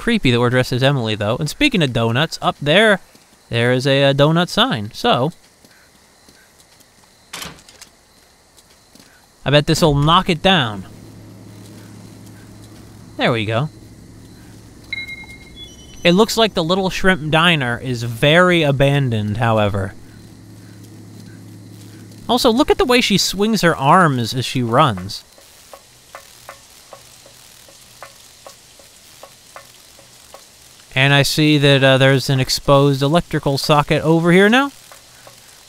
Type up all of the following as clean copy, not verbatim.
creepy that we're dressed as Emily, though. And speaking of donuts, up there, there is a donut sign. So, I bet this'll knock it down. There we go. It looks like the Little Shrimp Diner is very abandoned, however. Also, look at the way she swings her arms as she runs. And I see that there's an exposed electrical socket over here now.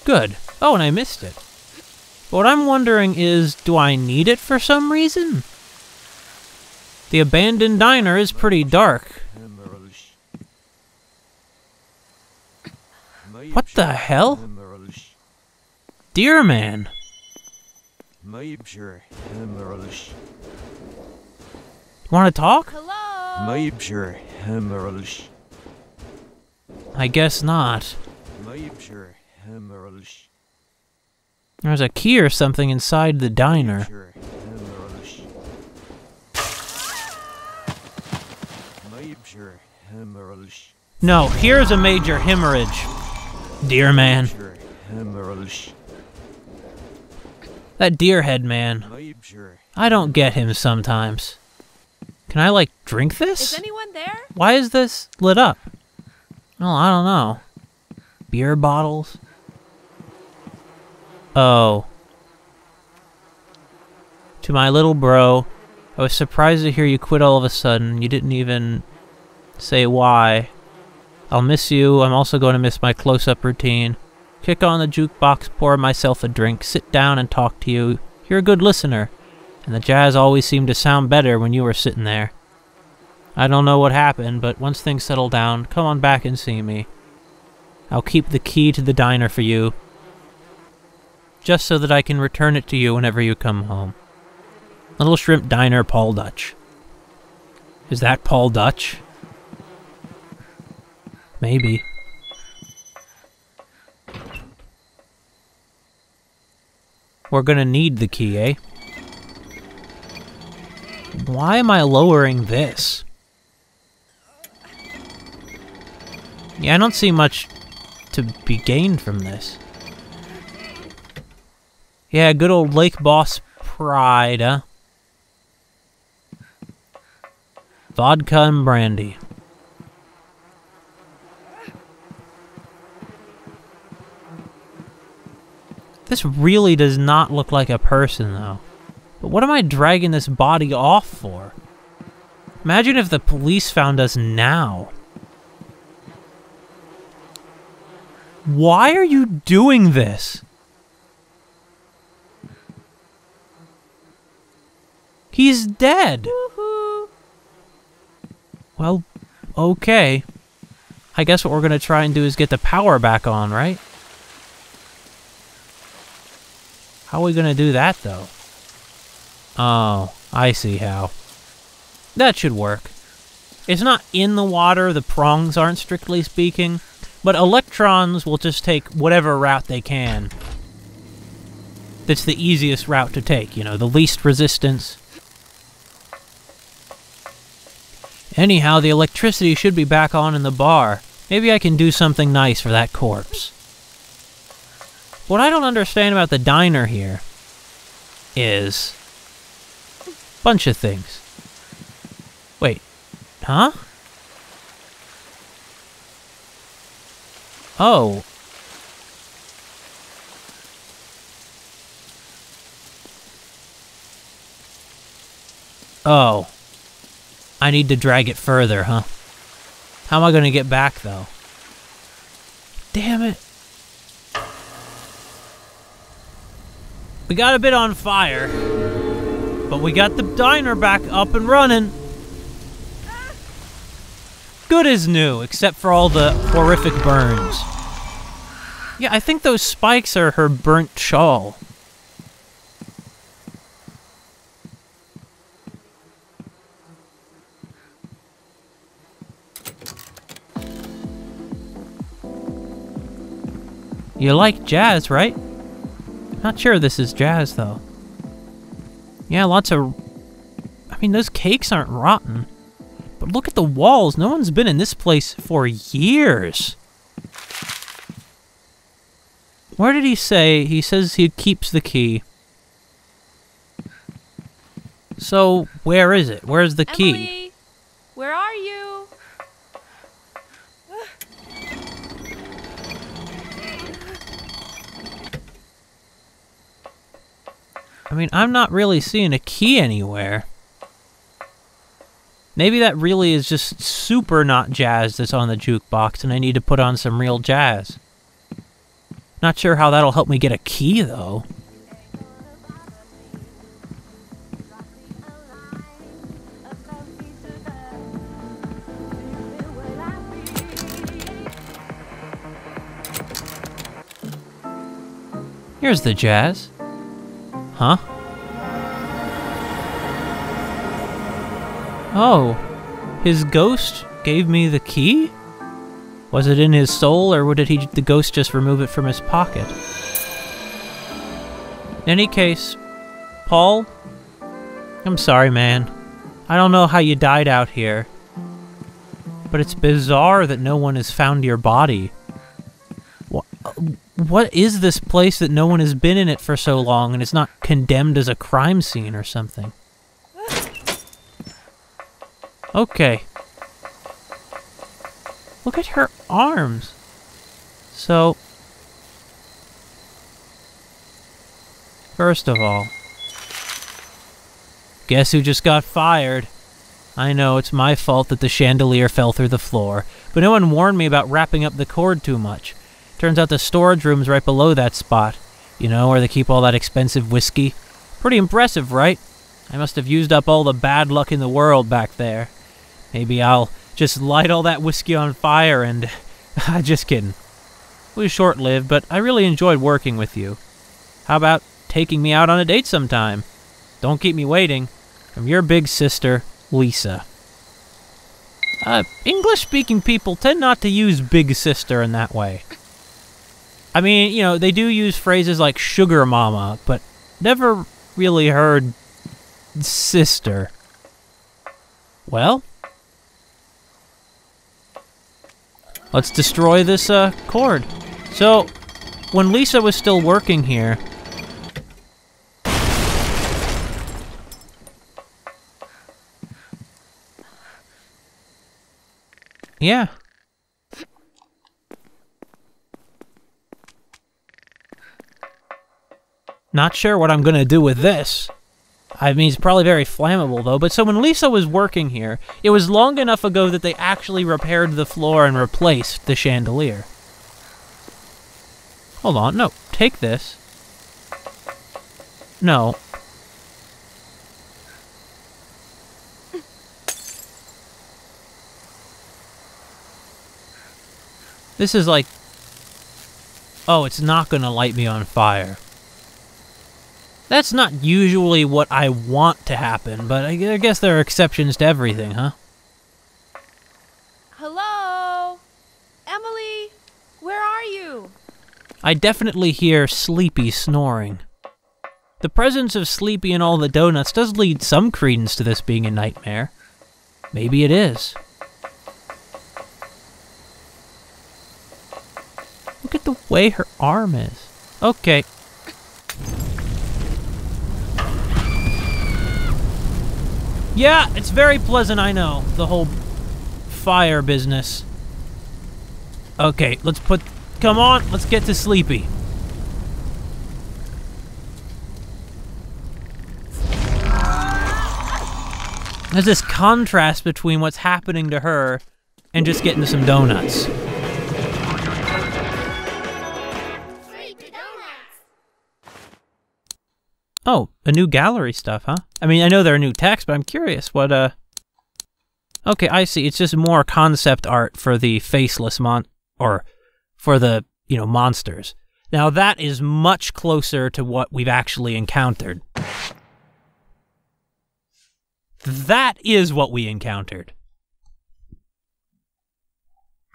Good. Oh, and I missed it. But what I'm wondering is, do I need it for some reason? The abandoned diner is pretty dark. What the hell? Dear man. You want to talk? Hello? I guess not. There's a key or something inside the diner. No, here's a major hemorrhage. Dear man. That deer head man. I don't get him sometimes. Can I, like, drink this? Is anyone there? Why is this lit up? Well, I don't know. Beer bottles? Oh. To my little bro, I was surprised to hear you quit all of a sudden. You didn't even say why. I'll miss you. I'm also going to miss my close-up routine. Kick on the jukebox, pour myself a drink, sit down and talk to you. You're a good listener. And the jazz always seemed to sound better when you were sitting there. I don't know what happened, but once things settle down, come on back and see me. I'll keep the key to the diner for you, just so that I can return it to you whenever you come home. Little Shrimp Diner, Paul Dutch. Is that Paul Dutch? Maybe. We're gonna need the key, eh? Why am I lowering this? Yeah, I don't see much to be gained from this. Yeah, good old Lake Boss pride, huh? Vodka and brandy. This really does not look like a person, though. But what am I dragging this body off for? Imagine if the police found us now. Why are you doing this? He's dead. Woohoo! Well, okay. I guess what we're gonna try and do is get the power back on, right? How are we gonna do that, though? Oh, I see how. That should work. It's not in the water, the prongs aren't strictly speaking, but electrons will just take whatever route they can. That's the easiest route to take, you know, the least resistance. Anyhow, the electricity should be back on in the bar. Maybe I can do something nice for that corpse. What I don't understand about the diner here is a bunch of things. Wait, huh? Oh. Oh. I need to drag it further, huh? How am I gonna get back, though? Damn it. We got a bit on fire, but we got the diner back up and running. Good as new, except for all the horrific burns. Yeah, I think those spikes are her burnt shawl. You like jazz, right? Not sure this is jazz, though. Yeah, lots of... I mean, those cakes aren't rotten. But look at the walls. No one's been in this place for years. Where did he say? He says he keeps the key. So, where is it? Where's the key? Emily, where are you? I mean, I'm not really seeing a key anywhere. Maybe that really is just super not jazz that's on the jukebox, and I need to put on some real jazz. Not sure how that'll help me get a key, though. Here's the jazz. Huh? Oh, his ghost gave me the key? Was it in his soul, or did the ghost just remove it from his pocket? In any case, Paul, I'm sorry, man. I don't know how you died out here, but it's bizarre that no one has found your body. What is this place that no one has been in it for so long and it's not condemned as a crime scene or something? Okay. Look at her arms. So, first of all, guess who just got fired? I know, it's my fault that the chandelier fell through the floor, but no one warned me about wrapping up the cord too much. Turns out the storage room's right below that spot. You know, where they keep all that expensive whiskey. Pretty impressive, right? I must have used up all the bad luck in the world back there. Maybe I'll just light all that whiskey on fire and... just kidding. It was short-lived, but I really enjoyed working with you. How about taking me out on a date sometime? Don't keep me waiting. From your big sister, Lisa. English-speaking people tend not to use big sister in that way. I mean, you know, they do use phrases like sugar mama, but never really heard sister. Well, let's destroy this cord. So, when Lisa was still working here, yeah. Not sure what I'm gonna do with this. I mean, it's probably very flammable, though. But so when Lisa was working here, it was long enough ago that they actually repaired the floor and replaced the chandelier. Hold on, no, take this. No. This is like... Oh, it's not gonna light me on fire. That's not usually what I want to happen, but I guess there are exceptions to everything, huh? Hello? Emily, where are you? I definitely hear Sleepy snoring. The presence of Sleepy in all the donuts does lead some credence to this being a nightmare. Maybe it is. Look at the way her arm is. Okay. Yeah, it's very pleasant, I know, the whole fire business. Okay, come on, let's get to Sleepy. There's this contrast between what's happening to her and just getting some donuts. Oh, a new gallery stuff, huh? I mean, I know there are new texts, but I'm curious what, Okay, I see. It's just more concept art for the faceless or for the, you know, monsters. Now, that is much closer to what we've actually encountered. That is what we encountered.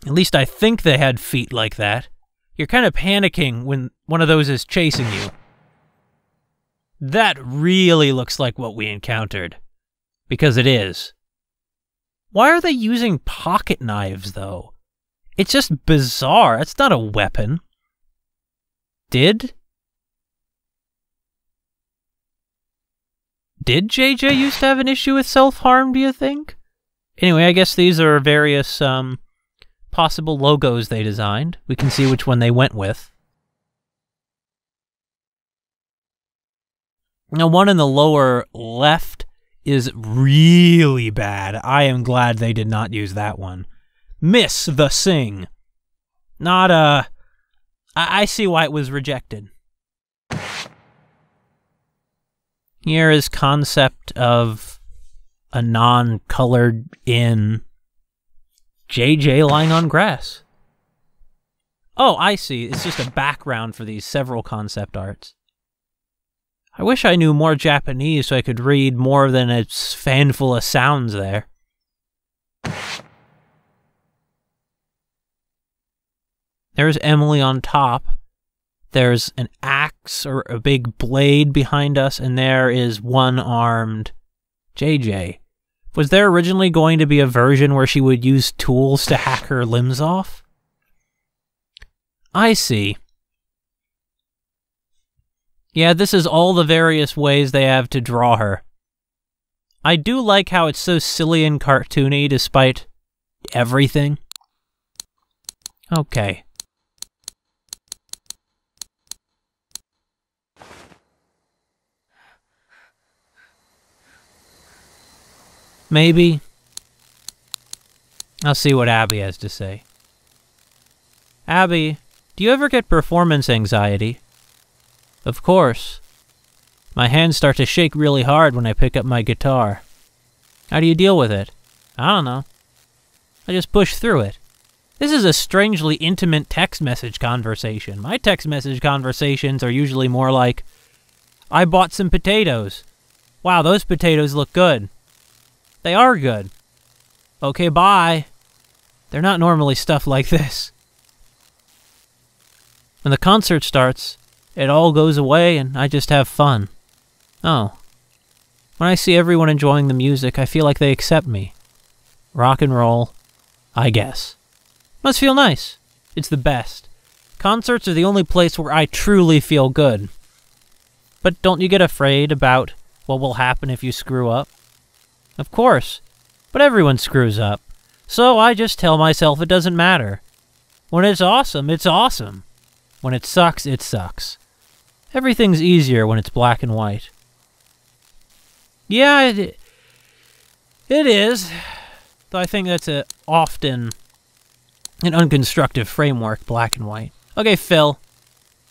At least I think they had feet like that. You're kind of panicking when one of those is chasing you. That really looks like what we encountered. Because it is. Why are they using pocket knives, though? It's just bizarre. It's not a weapon. Did JJ used to have an issue with self-harm, do you think? Anyway, I guess these are various possible logos they designed. We can see which one they went with. Now, one in the lower left is really bad. I am glad they did not use that one. Miss the Sing. Not, I see why it was rejected. Here is concept of a non-colored in JJ lying on grass. Oh, I see. It's just a background for these several concept arts. I wish I knew more Japanese so I could read more than a fanful of sounds there. There's Emily on top. There's an axe or a big blade behind us, and there is one-armed JJ. Was there originally going to be a version where she would use tools to hack her limbs off? I see. Yeah, this is all the various ways they have to draw her. I do like how it's so silly and cartoony despite everything. Okay. Maybe. I'll see what Abby has to say. Abby, do you ever get performance anxiety? Of course. My hands start to shake really hard when I pick up my guitar. How do you deal with it? I don't know. I just push through it. This is a strangely intimate text message conversation. My text message conversations are usually more like, I bought some potatoes. Wow, those potatoes look good. They are good. Okay, bye. They're not normally stuff like this. When the concert starts, it all goes away and I just have fun. Oh. When I see everyone enjoying the music, I feel like they accept me. Rock and roll, I guess. Must feel nice. It's the best. Concerts are the only place where I truly feel good. But don't you get afraid about what will happen if you screw up? Of course. But everyone screws up. So I just tell myself it doesn't matter. When it's awesome, it's awesome. When it sucks, it sucks. Everything's easier when it's black and white. Yeah, it is. Though I think that's often an unconstructive framework, black and white. Okay, Phil.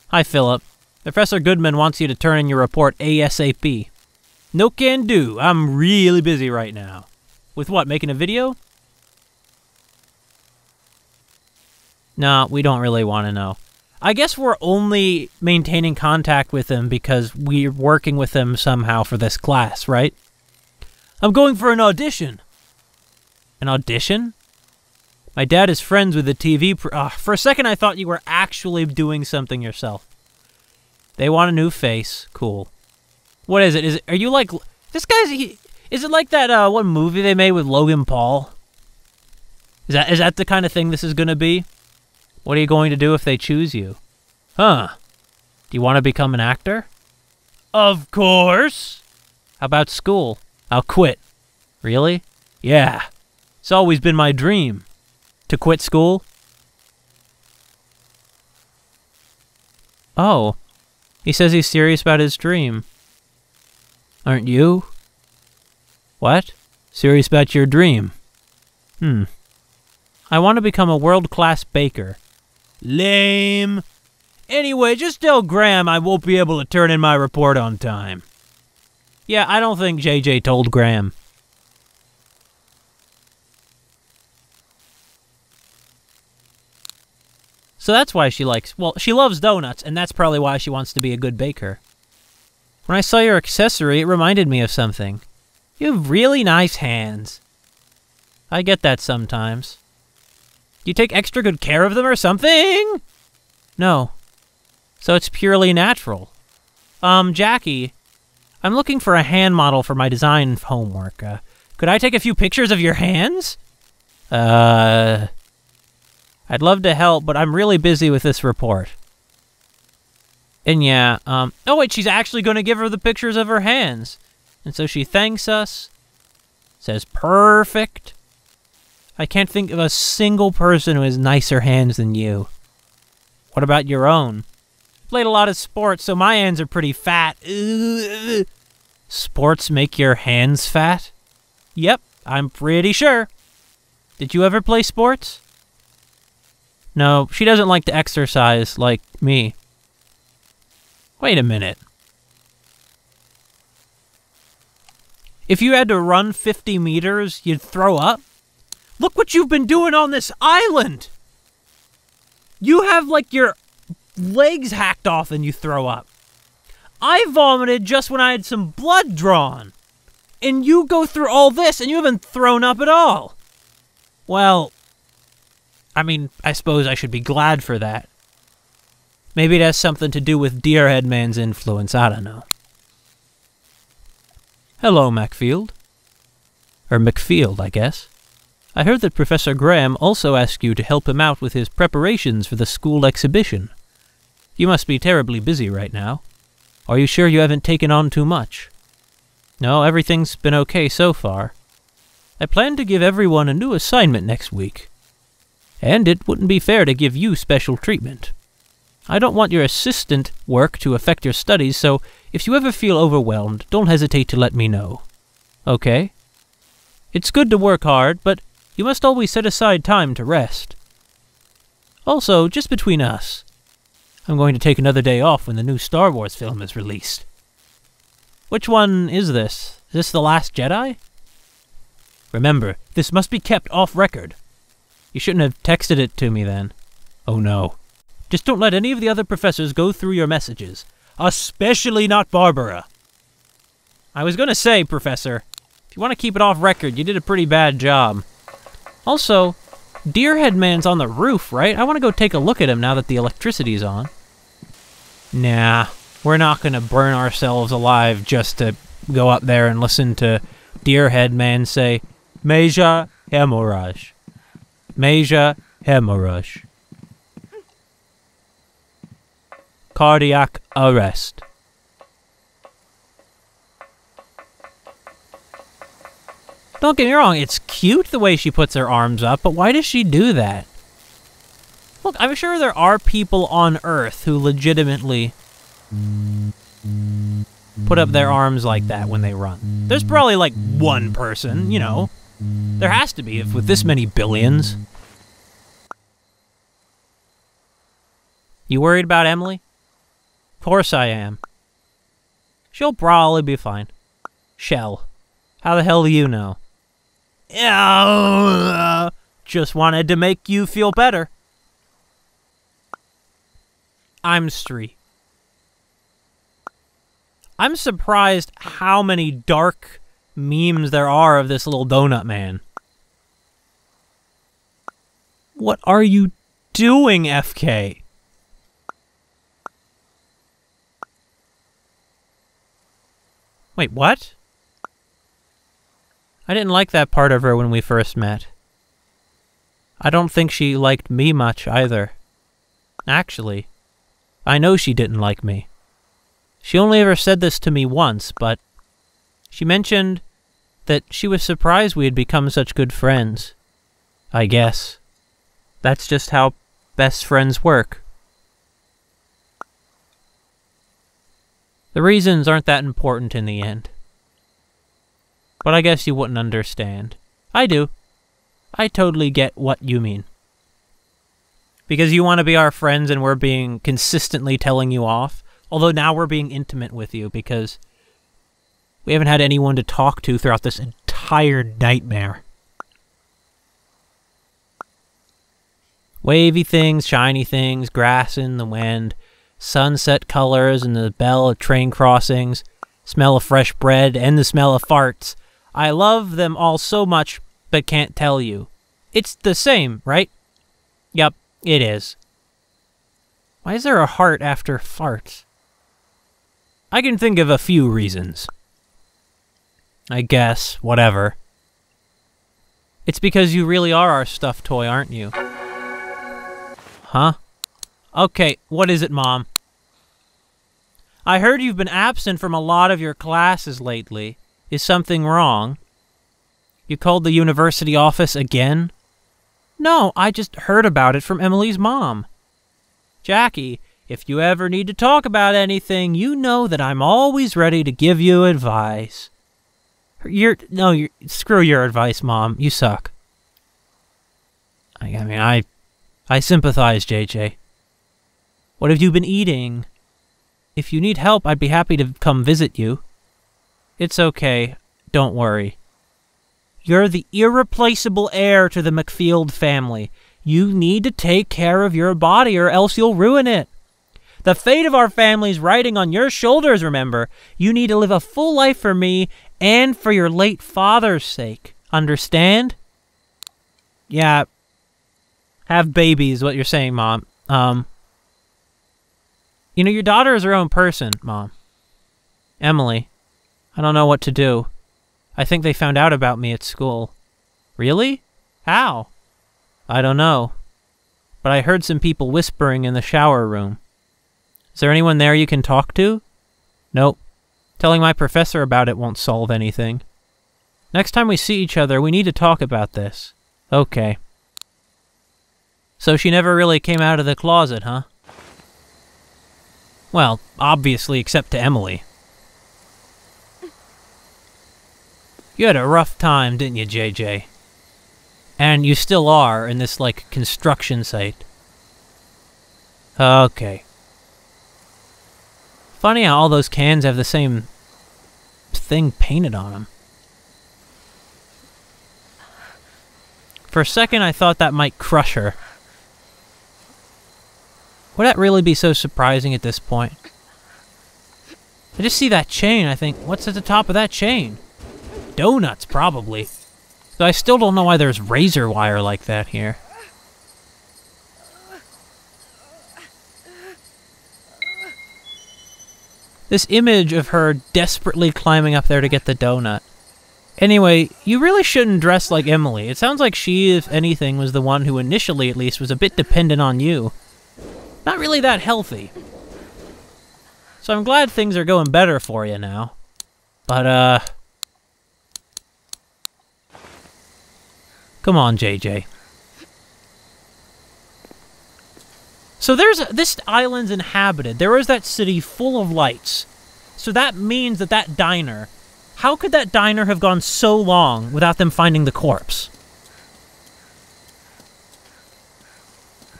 Hi, Philip. Professor Goodman wants you to turn in your report ASAP. No can do. I'm really busy right now. With what, making a video? Nah, we don't really want to know. I guess we're only maintaining contact with him because we're working with him somehow for this class, right? I'm going for an audition. An audition? My dad is friends with the TV for a second I thought you were actually doing something yourself. They want a new face. Cool. What is it? Are you like... This guy's... Is it like that one movie they made with Logan Paul? Is that the kind of thing this is going to be? What are you going to do if they choose you? Huh. Do you want to become an actor? Of course! How about school? I'll quit. Really? Yeah. It's always been my dream. To quit school? Oh. He says he's serious about his dream. Aren't you? What? Serious about your dream? I want to become a world-class baker. Lame. Anyway, just tell Graham I won't be able to turn in my report on time. Yeah, I don't think JJ told Graham. So that's why she likes... Well, she loves donuts, and that's probably why she wants to be a good baker. When I saw your accessory, it reminded me of something. You have really nice hands. I get that sometimes. Do you take extra good care of them or something? No. So it's purely natural. Jackie, I'm looking for a hand model for my design homework. Could Could I take a few pictures of your hands? I'd love to help, but I'm really busy with this report. And yeah, oh wait, she's actually going to give her the pictures of her hands. And so she thanks us, says perfect. I can't think of a single person who has nicer hands than you. What about your own? Played a lot of sports, so my hands are pretty fat. Ugh. Sports make your hands fat? Yep, I'm pretty sure. Did you ever play sports? No, she doesn't like to exercise like me. Wait a minute. If you had to run 50 meters, you'd throw up? Look what you've been doing on this island! You have, like, your legs hacked off and you throw up. I vomited just when I had some blood drawn. And you go through all this and you haven't thrown up at all. Well, I mean, I suppose I should be glad for that. Maybe it has something to do with Deerhead Man's influence, I don't know. Hello, Macfield. Or McField, I guess. I heard that Professor Graham also asked you to help him out with his preparations for the school exhibition. You must be terribly busy right now. Are you sure you haven't taken on too much? No, everything's been okay so far. I plan to give everyone a new assignment next week. And it wouldn't be fair to give you special treatment. I don't want your assistant work to affect your studies, so if you ever feel overwhelmed, don't hesitate to let me know. Okay? It's good to work hard, but you must always set aside time to rest. Also, just between us, I'm going to take another day off when the new Star Wars film is released. Which one is this? Is this The Last Jedi? Remember, this must be kept off record. You shouldn't have texted it to me then. Oh no. Just don't let any of the other professors go through your messages. Especially not Barbara. I was gonna say, Professor, if you want to keep it off record, you did a pretty bad job. Also, Deerhead Man's on the roof, right? I want to go take a look at him now that the electricity's on. Nah, we're not gonna burn ourselves alive just to go up there and listen to Deerhead Man say, Major hemorrhage. Major hemorrhage. Cardiac arrest. Don't get me wrong, it's cute the way she puts her arms up, but why does she do that? Look, I'm sure there are people on Earth who legitimately put up their arms like that when they run. There's probably like one person, you know. There has to be, if with this many billions. You worried about Emily? Of course I am. She'll probably be fine. Shell. How the hell do you know? Just wanted to make you feel better. I'm Stree. I'm surprised how many dark memes there are of this little donut man. What are you doing, FK? Wait, what? I didn't like that part of her when we first met. I don't think she liked me much either. Actually, I know she didn't like me. She only ever said this to me once, but she mentioned that she was surprised we had become such good friends. I guess. That's just how best friends work. The reasons aren't that important in the end. But I guess you wouldn't understand. I do. I totally get what you mean. Because you want to be our friends and we're being consistently telling you off. Although now we're being intimate with you because we haven't had anyone to talk to throughout this entire nightmare. Wavy things, shiny things, grass in the wind, sunset colors and the bell of train crossings, smell of fresh bread and the smell of farts. I love them all so much, but can't tell you. It's the same, right? Yup, it is. Why is there a heart after farts? I can think of a few reasons. I guess, whatever. It's because you really are our stuffed toy, aren't you? Huh? Okay, what is it, Mom? I heard you've been absent from a lot of your classes lately. Is something wrong? You called the university office again? No, I just heard about it from Emily's mom. Jackie, if you ever need to talk about anything, you know that I'm always ready to give you advice. Screw your advice, Mom. You suck. I sympathize, JJ. What have you been eating? If you need help, I'd be happy to come visit you. It's okay. Don't worry. You're the irreplaceable heir to the McField family. You need to take care of your body or else you'll ruin it. The fate of our family's riding on your shoulders, remember. You need to live a full life for me and for your late father's sake. Understand? Yeah. Have babies, what you're saying, Mom. You know, your daughter is her own person, Mom. Emily, I don't know what to do. I think they found out about me at school. Really? How? I don't know. But I heard some people whispering in the shower room. Is there anyone there you can talk to? Nope. Telling my professor about it won't solve anything. Next time we see each other, we need to talk about this. Okay. So she never really came out of the closet, huh? Well, obviously, except to Emily. You had a rough time, didn't you, JJ? And you still are in this, like, construction site. Okay. Funny how all those cans have the same thing painted on them. For a second, I thought that might crush her. Would that really be so surprising at this point? I just see that chain, I think, what's at the top of that chain? Donuts, probably. Though I still don't know why there's razor wire like that here. This image of her desperately climbing up there to get the donut. Anyway, you really shouldn't dress like Emily. It sounds like she, if anything, was the one who initially, at least, was a bit dependent on you. Not really that healthy. So I'm glad things are going better for you now. But, come on, JJ. So this island's inhabited. There is that city full of lights. So that means that diner... How could that diner have gone so long without them finding the corpse?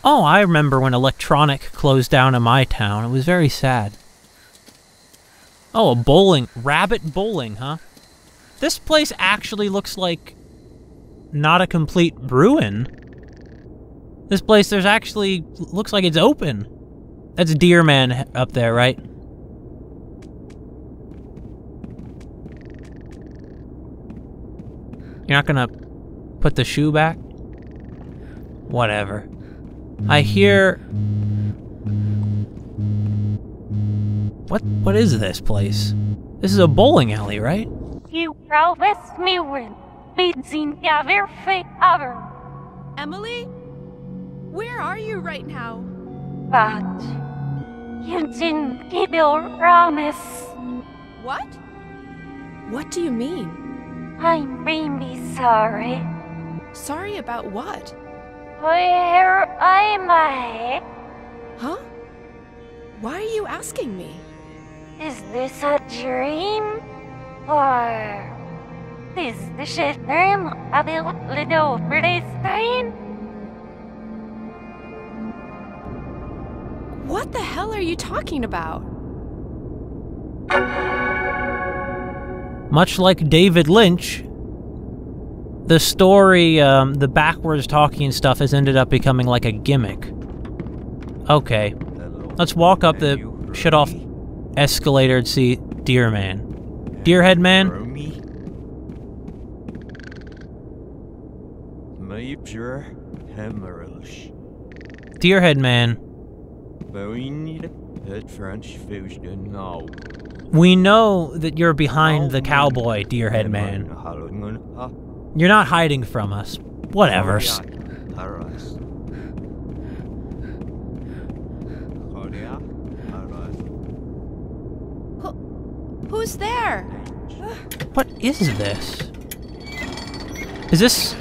Oh, I remember when Electronic closed down in my town. It was very sad. Oh, a bowling... Rabbit bowling, huh? This place actually looks like... not a complete ruin. This place, there's actually... looks like it's open. That's Deer Man up there, right? You're not gonna put the shoe back? Whatever. I hear... What is this place? This is a bowling alley, right? You promised me we'd be together forever. Emily? Where are you right now? But you didn't keep your promise. What? What do you mean? I'm really sorry. Sorry about what? Where am I? Huh? Why are you asking me? Is this a dream? Or is the shit room a little Bradenstein? What the hell are you talking about? Much like David Lynch, the story, the backwards talking stuff has ended up becoming like a gimmick. Okay. Let's walk up the shut-off escalator and see Deer Man. Deerhead Man? Deerhead Man. We know that you're behind the cowboy, Deerhead Man. You're not hiding from us. Whatever. Who's there? What is this? Is this...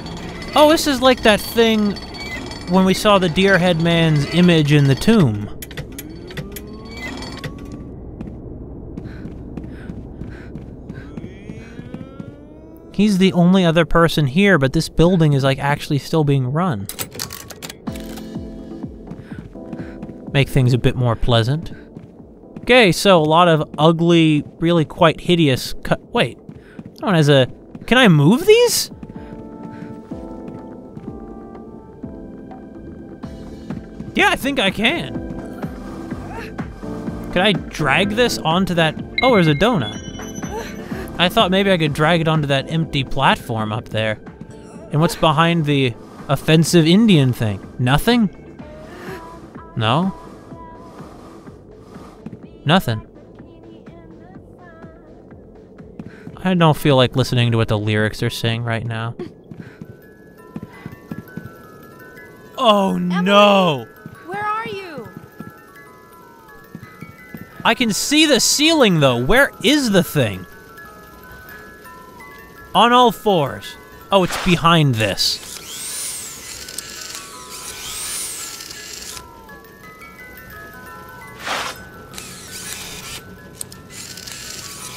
Oh, this is like that thing when we saw the Deerhead Man's image in the tomb. He's the only other person here, but this building is like actually still being run. Make things a bit more pleasant. Okay, so a lot of ugly, really quite hideous wait. That one has a... Can I move these? Yeah, I think I can. Could I drag this onto that... Oh, there's a donut. I thought maybe I could drag it onto that empty platform up there. And what's behind the offensive Indian thing? Nothing? No? Nothing. I don't feel like listening to what the lyrics are saying right now. Oh no! Where are you? I can see the ceiling though. Where is the thing? On all fours. Oh, it's behind this.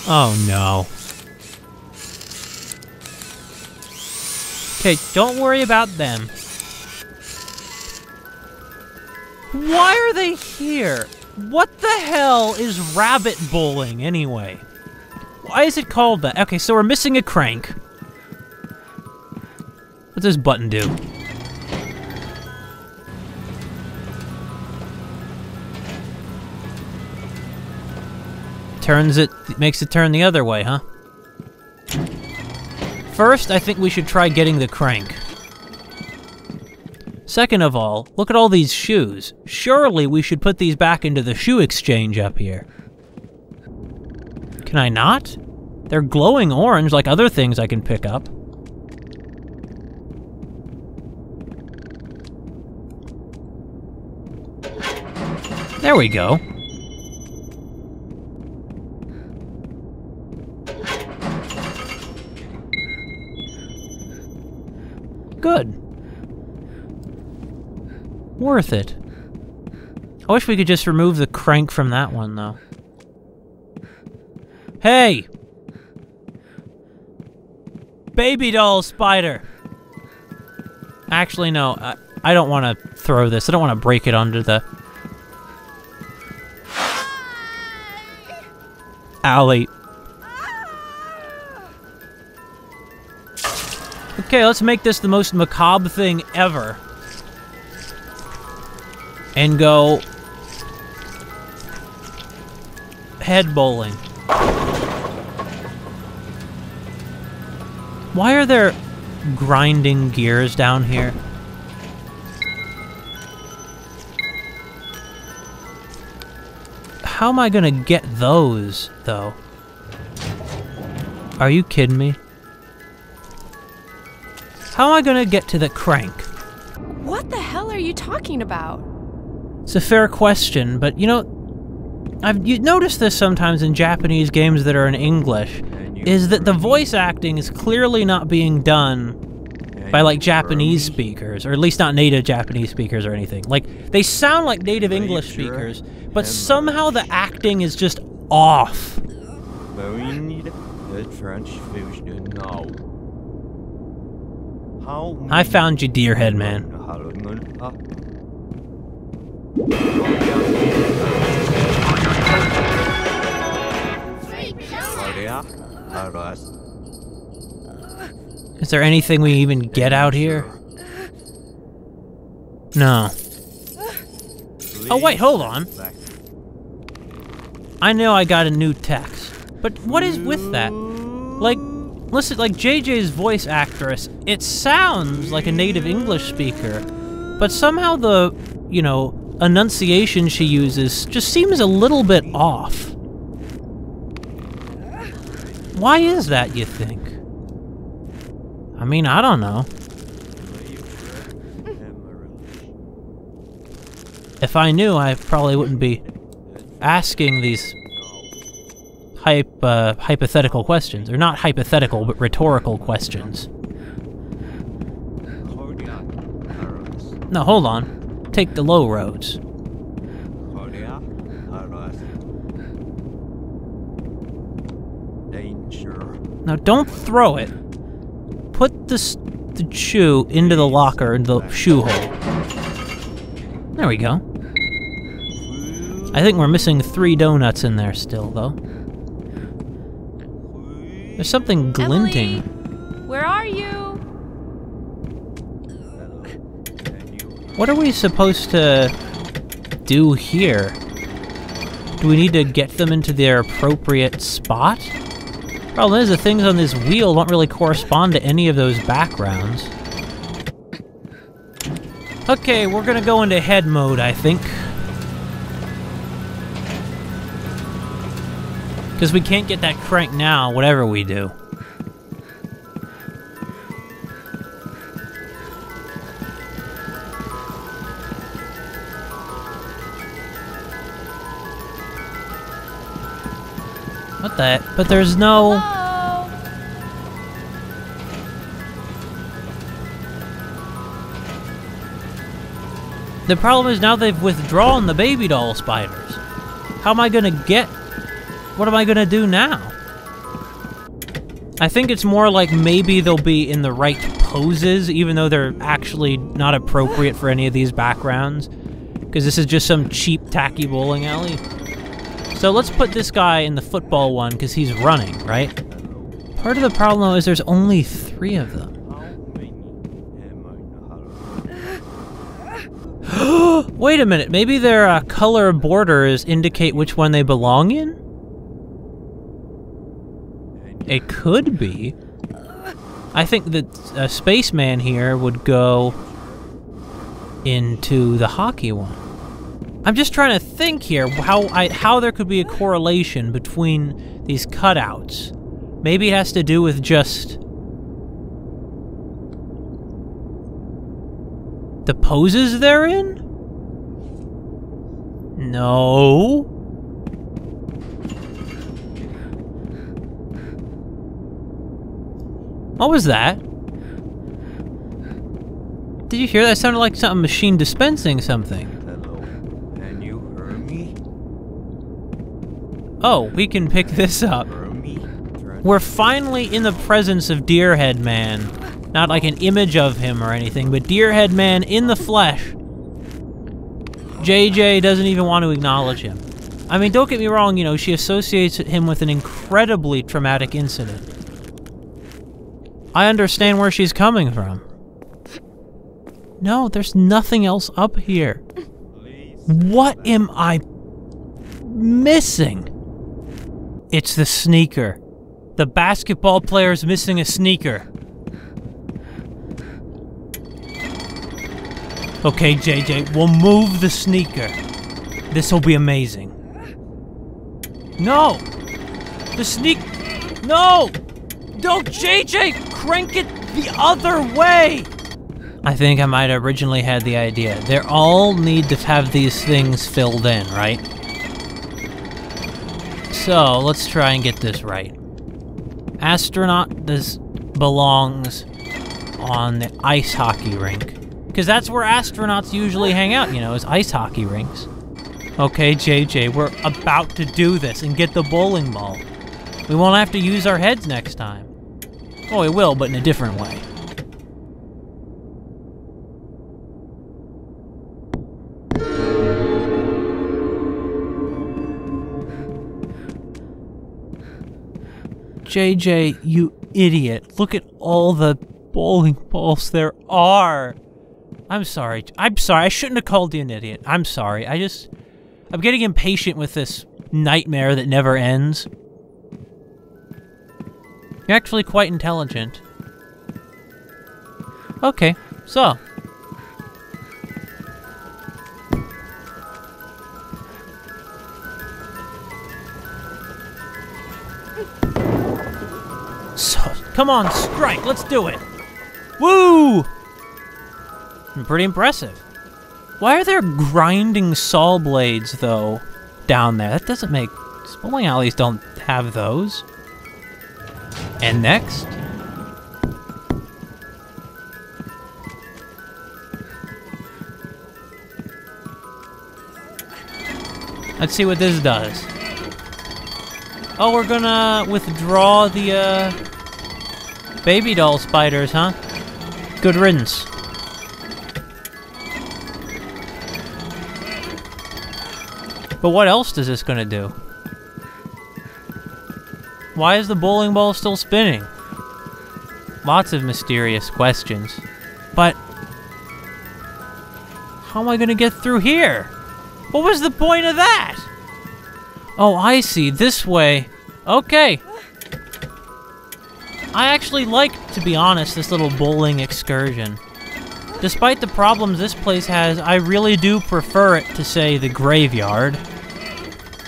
Oh no. Okay, don't worry about them. Why are they here? What the hell is rabbit bowling anyway? Why is it called that? Okay, so we're missing a crank. What's this button do? Turns it, makes it turn the other way, huh? First, I think we should try getting the crank. Second of all, look at all these shoes. Surely we should put these back into the shoe exchange up here. Can I not? They're glowing orange like other things I can pick up. There we go. Good. Worth it. I wish we could just remove the crank from that one, though. Hey! Baby doll spider! Actually, no. I don't want to throw this. I don't want to break it under the... alley. Okay, let's make this the most macabre thing ever. And go... head bowling. Why are there grinding gears down here? How am I gonna get those, though? Are you kidding me? How am I gonna get to the crank? What the hell are you talking about? It's a fair question, but you know, you notice this sometimes in Japanese games that are in English, is that the voice acting is clearly not being done by like Japanese speakers, or at least not native Japanese speakers or anything. Like, they sound like native English speakers, but somehow the acting is just off. I found you, Deerhead Man. Is there anything we even get out here? No. Oh wait, hold on. I know I got a new text, but what is with that? Like, listen, like JJ's voice actress, it sounds like a native English speaker, but somehow the, you know, enunciation she uses just seems a little bit off. Why is that, you think? I mean, I don't know. If I knew, I probably wouldn't be asking these hypothetical questions. Or not hypothetical, but rhetorical questions. No, hold on. Take the low roads. Now, don't throw it. Put the shoe into the locker, into the shoe hole. There we go. I think we're missing 3 donuts in there still, though. There's something glinting. Emily, where are you? What are we supposed to do here? Do we need to get them into their appropriate spot? Problem is, the things on this wheel don't really correspond to any of those backgrounds. Okay, we're gonna go into head mode, I think. Because we can't get that crank now, whatever we do. What the? But there's no... Hello? The problem is now they've withdrawn the baby doll spiders. How am I gonna get... What am I gonna do now? I think it's more like maybe they'll be in the right poses, even though they're actually not appropriate for any of these backgrounds. Because this is just some cheap, tacky bowling alley. So let's put this guy in the football one, because he's running, right? Part of the problem, though, is there's only 3 of them. Wait a minute, maybe their color borders indicate which one they belong in? It could be. I think that Spaceman here would go into the hockey one. I'm just trying to think here how there could be a correlation between these cutouts. Maybe it has to do with just the poses they're in? No. What was that? Did you hear that? It sounded like something machine dispensing something. Oh, we can pick this up. We're finally in the presence of Deerhead Man. Not like an image of him or anything, but Deerhead Man in the flesh. JJ doesn't even want to acknowledge him. I mean, don't get me wrong, you know, she associates him with an incredibly traumatic incident. I understand where she's coming from. No, there's nothing else up here. What am I missing? It's the sneaker. The basketball player's missing a sneaker. Okay, JJ, we'll move the sneaker. This'll be amazing. No! The No! No, JJ! Crank it the other way! I think I might have originally had the idea. They all need to have these things filled in, right? So, let's try and get this right. Astronaut, this belongs on the ice hockey rink. Because that's where astronauts usually hang out, you know, is ice hockey rinks. Okay, JJ, we're about to do this and get the bowling ball. We won't have to use our heads next time. Oh, we will, but in a different way. JJ, you idiot. Look at all the bowling balls there are. I'm sorry. I shouldn't have called you an idiot. I'm sorry. I'm getting impatient with this nightmare that never ends. You're actually quite intelligent. Okay, so. So, come on, strike, let's do it. Woo! Pretty impressive. Why are there grinding saw blades, though, down there? That doesn't make... Bowling alleys don't have those. And next... Let's see what this does. Oh, we're gonna withdraw the, baby doll spiders, huh? Good riddance. But what else is this gonna do? Why is the bowling ball still spinning? Lots of mysterious questions. But... how am I gonna get through here? What was the point of that? Oh, I see. This way. Okay. I actually like, to be honest, this little bowling excursion. Despite the problems this place has, I really do prefer it to, say, the graveyard.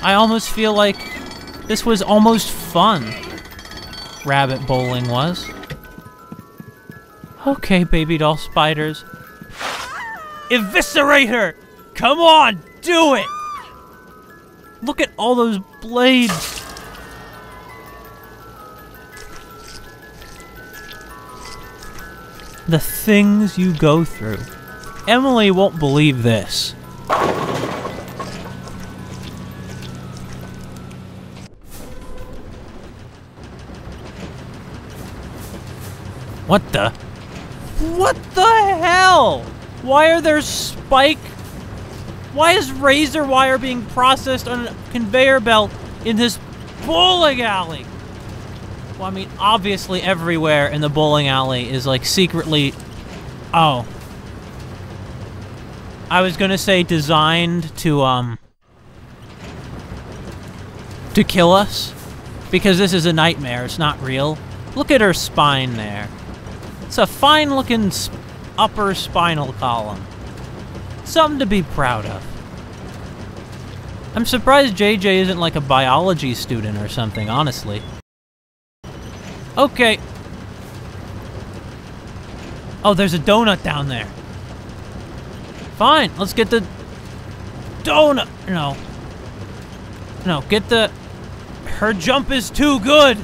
I almost feel like this was almost fun. Rabbit bowling was. Okay, baby doll spiders. Eviscerate her! Come on, do it! Look at all those blades! The things you go through. Emily won't believe this. What the? What the hell? Why are there Why is razor wire being processed on a conveyor belt in this bowling alley? Well, I mean, obviously everywhere in the bowling alley is, like, secretly... Oh. I was gonna say designed to kill us. Because this is a nightmare, it's not real. Look at her spine there. It's a fine-looking upper spinal column. Something to be proud of. I'm surprised JJ isn't like a biology student or something, honestly. Okay. Oh, there's a donut down there. Fine, let's get the donut. No. No, get the... Her jump is too good.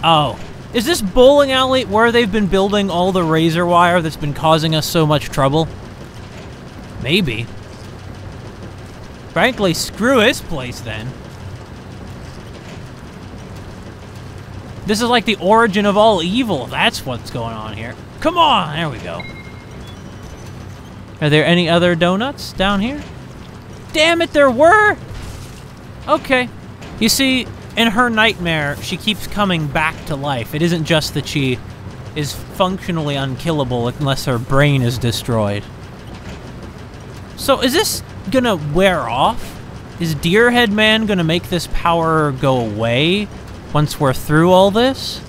Oh. Is this bowling alley where they've been building all the razor wire that's been causing us so much trouble? Maybe. Frankly, screw this place then. This is like the origin of all evil. That's what's going on here. Come on! There we go. Are there any other donuts down here? Damn it, there were! Okay. You see, in her nightmare, she keeps coming back to life. It isn't just that she is functionally unkillable unless her brain is destroyed. So, is this gonna wear off? Is Deerhead Man gonna make this power go away once we're through all this?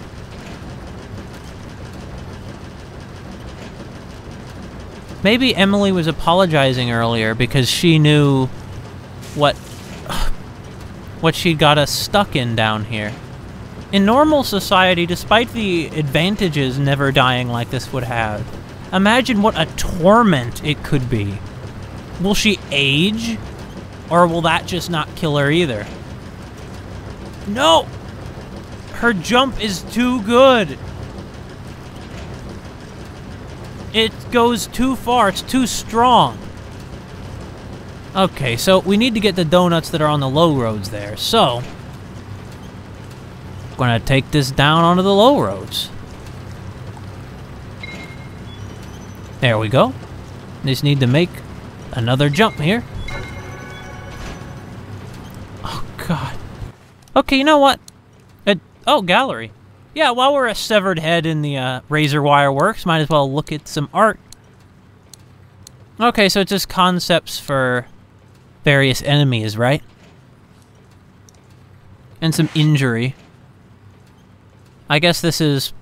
Maybe Emily was apologizing earlier because she knew what she'd got us stuck in down here. In normal society, despite the advantages never dying like this would have, imagine what a torment it could be. Will she age? Or will that just not kill her either? No! Her jump is too good! It goes too far, it's too strong. Okay, so we need to get the donuts that are on the low roads there, so... I'm gonna take this down onto the low roads. There we go. Just need to make another jump here. Oh, God. Okay, you know what? Oh, gallery. Yeah, while we're a severed head in the razor wire works, might as well look at some art. Okay, so it's just concepts for various enemies, right? And some injury. I guess this is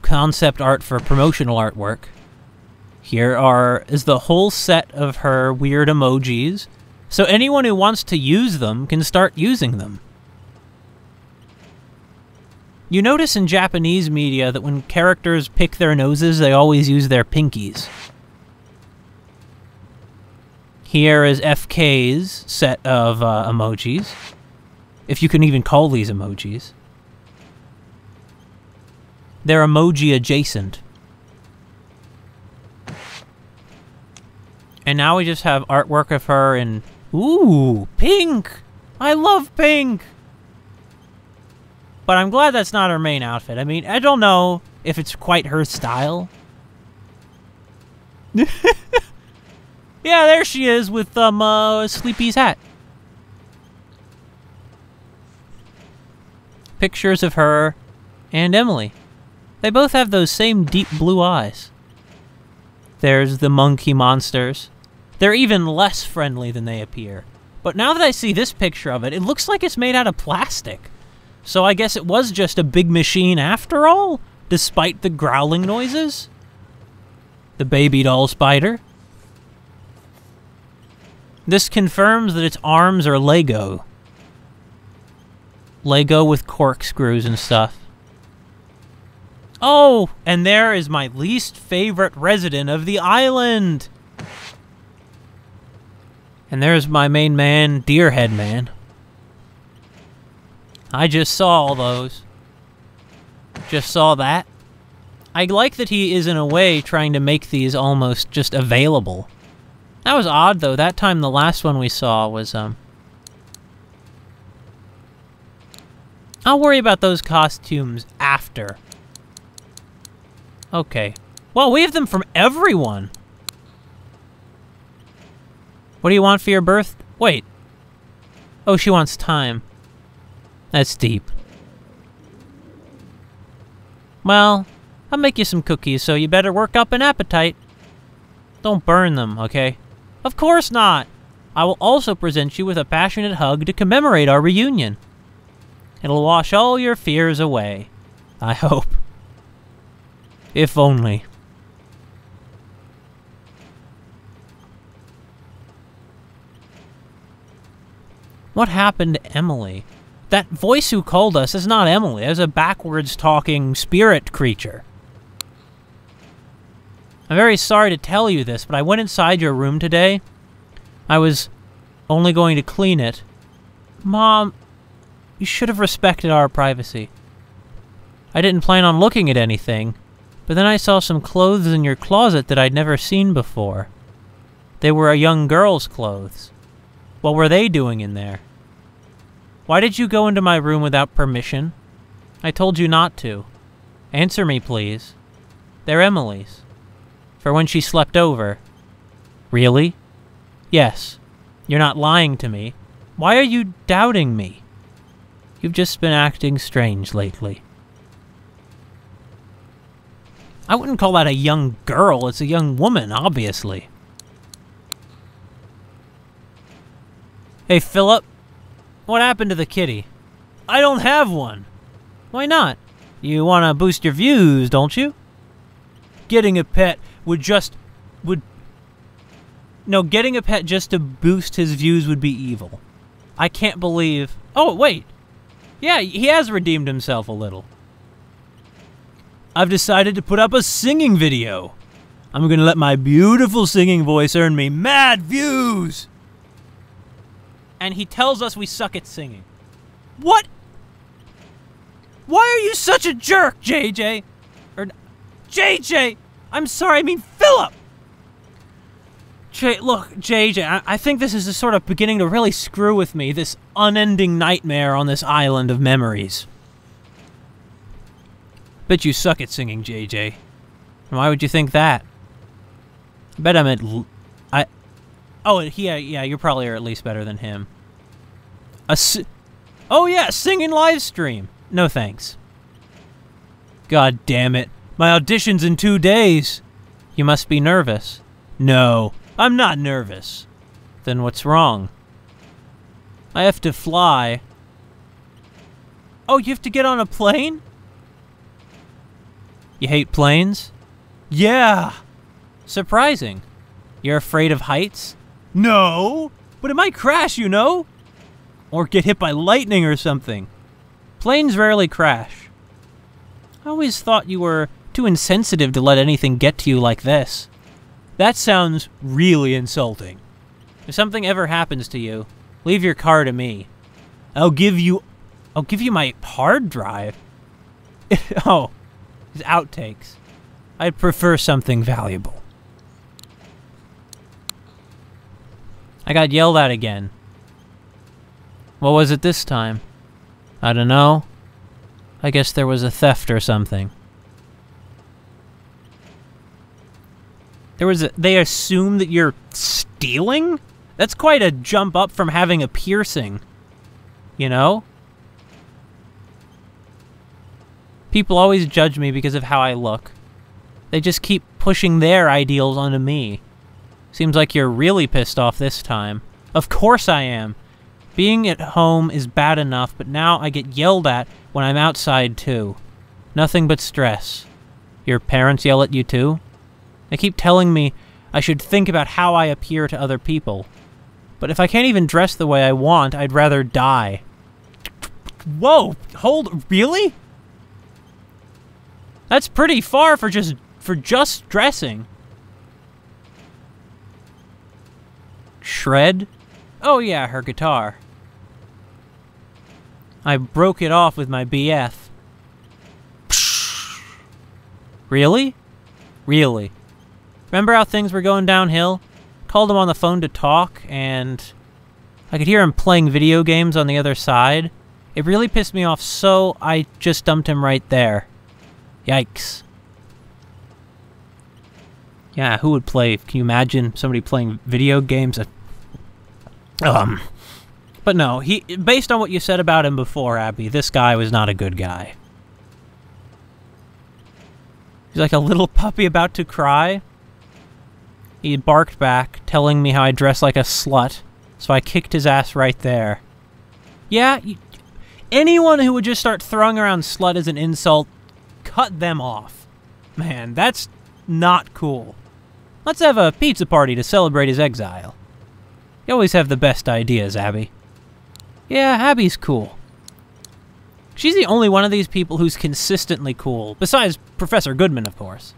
concept art for promotional artwork. Here is the whole set of her weird emojis, so anyone who wants to use them can start using them. You notice in Japanese media that when characters pick their noses, they always use their pinkies. Here is FK's set of emojis. If you can even call these emojis. They're emoji adjacent. And now we just have artwork of her in... Ooh, pink! I love pink! But I'm glad that's not her main outfit. I mean, I don't know if it's quite her style. Yeah, there she is with Sleepy's hat. Pictures of her and Emily. They both have those same deep blue eyes. There's the monkey monsters. They're even less friendly than they appear. But now that I see this picture of it, it looks like it's made out of plastic. So I guess it was just a big machine after all, despite the growling noises. The baby doll spider. This confirms that its arms are Lego. Lego with corkscrews and stuff. Oh, and there is my least favorite resident of the island. And there's my main man, Deerhead Man. I just saw all those. Just saw that. I like that he is, in a way, trying to make these almost just available. That was odd, though. That time, the last one we saw was, I'll worry about those costumes after. Okay. Well, we have them from everyone. What do you want for your birth? Wait. Oh, she wants time. That's deep. Well, I'll make you some cookies, so you better work up an appetite. Don't burn them, okay? Of course not! I will also present you with a passionate hug to commemorate our reunion. It'll wash all your fears away. I hope. If only. What happened to Emily? That voice who called us is not Emily. It's a backwards-talking spirit creature. I'm very sorry to tell you this, but I went inside your room today. I was only going to clean it. Mom, you should have respected our privacy. I didn't plan on looking at anything, but then I saw some clothes in your closet that I'd never seen before. They were a young girl's clothes. What were they doing in there? Why did you go into my room without permission? I told you not to. Answer me, please. They're Emily's. For when she slept over. Really? Yes. You're not lying to me. Why are you doubting me? You've just been acting strange lately. I wouldn't call that a young girl. It's a young woman, obviously. Hey, Philip. What happened to the kitty? I don't have one. Why not? You want to boost your views, don't you? Getting a pet No, getting a pet just to boost his views would be evil. I can't believe... Oh, wait. Yeah, he has redeemed himself a little. I've decided to put up a singing video. I'm gonna let my beautiful singing voice earn me mad views. And he tells us we suck at singing. What? Why are you such a jerk, JJ? Or... JJ! I'm sorry, I mean Philip! Look, JJ, I think this is just sort of beginning to really screw with me, this unending nightmare on this island of memories. Bet you suck at singing, JJ. Why would you think that? I bet I'm at... Oh, yeah, you probably are at least better than him. Oh yeah, singing live stream. No thanks. God damn it. My audition's in 2 days. You must be nervous. No, I'm not nervous. Then what's wrong? I have to fly. Oh, you have to get on a plane? You hate planes? Yeah. Surprising. You're afraid of heights? No, but it might crash, you know? Or get hit by lightning or something. Planes rarely crash. I always thought you were too insensitive to let anything get to you like this. That sounds really insulting. If something ever happens to you, leave your car to me. I'll give you my hard drive. Oh, his outtakes. I'd prefer something valuable. I got yelled at again. What was it this time? I don't know. I guess there was a theft or something. They assume that you're stealing? That's quite a jump up from having a piercing. You know? People always judge me because of how I look. They just keep pushing their ideals onto me. Seems like you're really pissed off this time. Of course I am. Being at home is bad enough, but now I get yelled at when I'm outside too. Nothing but stress. Your parents yell at you too? They keep telling me I should think about how I appear to other people. But if I can't even dress the way I want, I'd rather die. Whoa! Really? That's pretty far for just dressing. Shred? Oh yeah, her guitar. I broke it off with my BF. Really? Really? Remember how things were going downhill? Called him on the phone to talk, and I could hear him playing video games on the other side. It really pissed me off, so I just dumped him right there. Yikes. Yeah, who would play? Can you imagine somebody playing video games? But no, based on what you said about him before, Abby, this guy was not a good guy. He's like a little puppy about to cry. He barked back, telling me how I dress like a slut, so I kicked his ass right there. Yeah, anyone who would just start throwing around slut as an insult, cut them off. Man, that's not cool. Let's have a pizza party to celebrate his exile. You always have the best ideas, Abby. Yeah, Abby's cool. She's the only one of these people who's consistently cool, besides Professor Goodman, of course.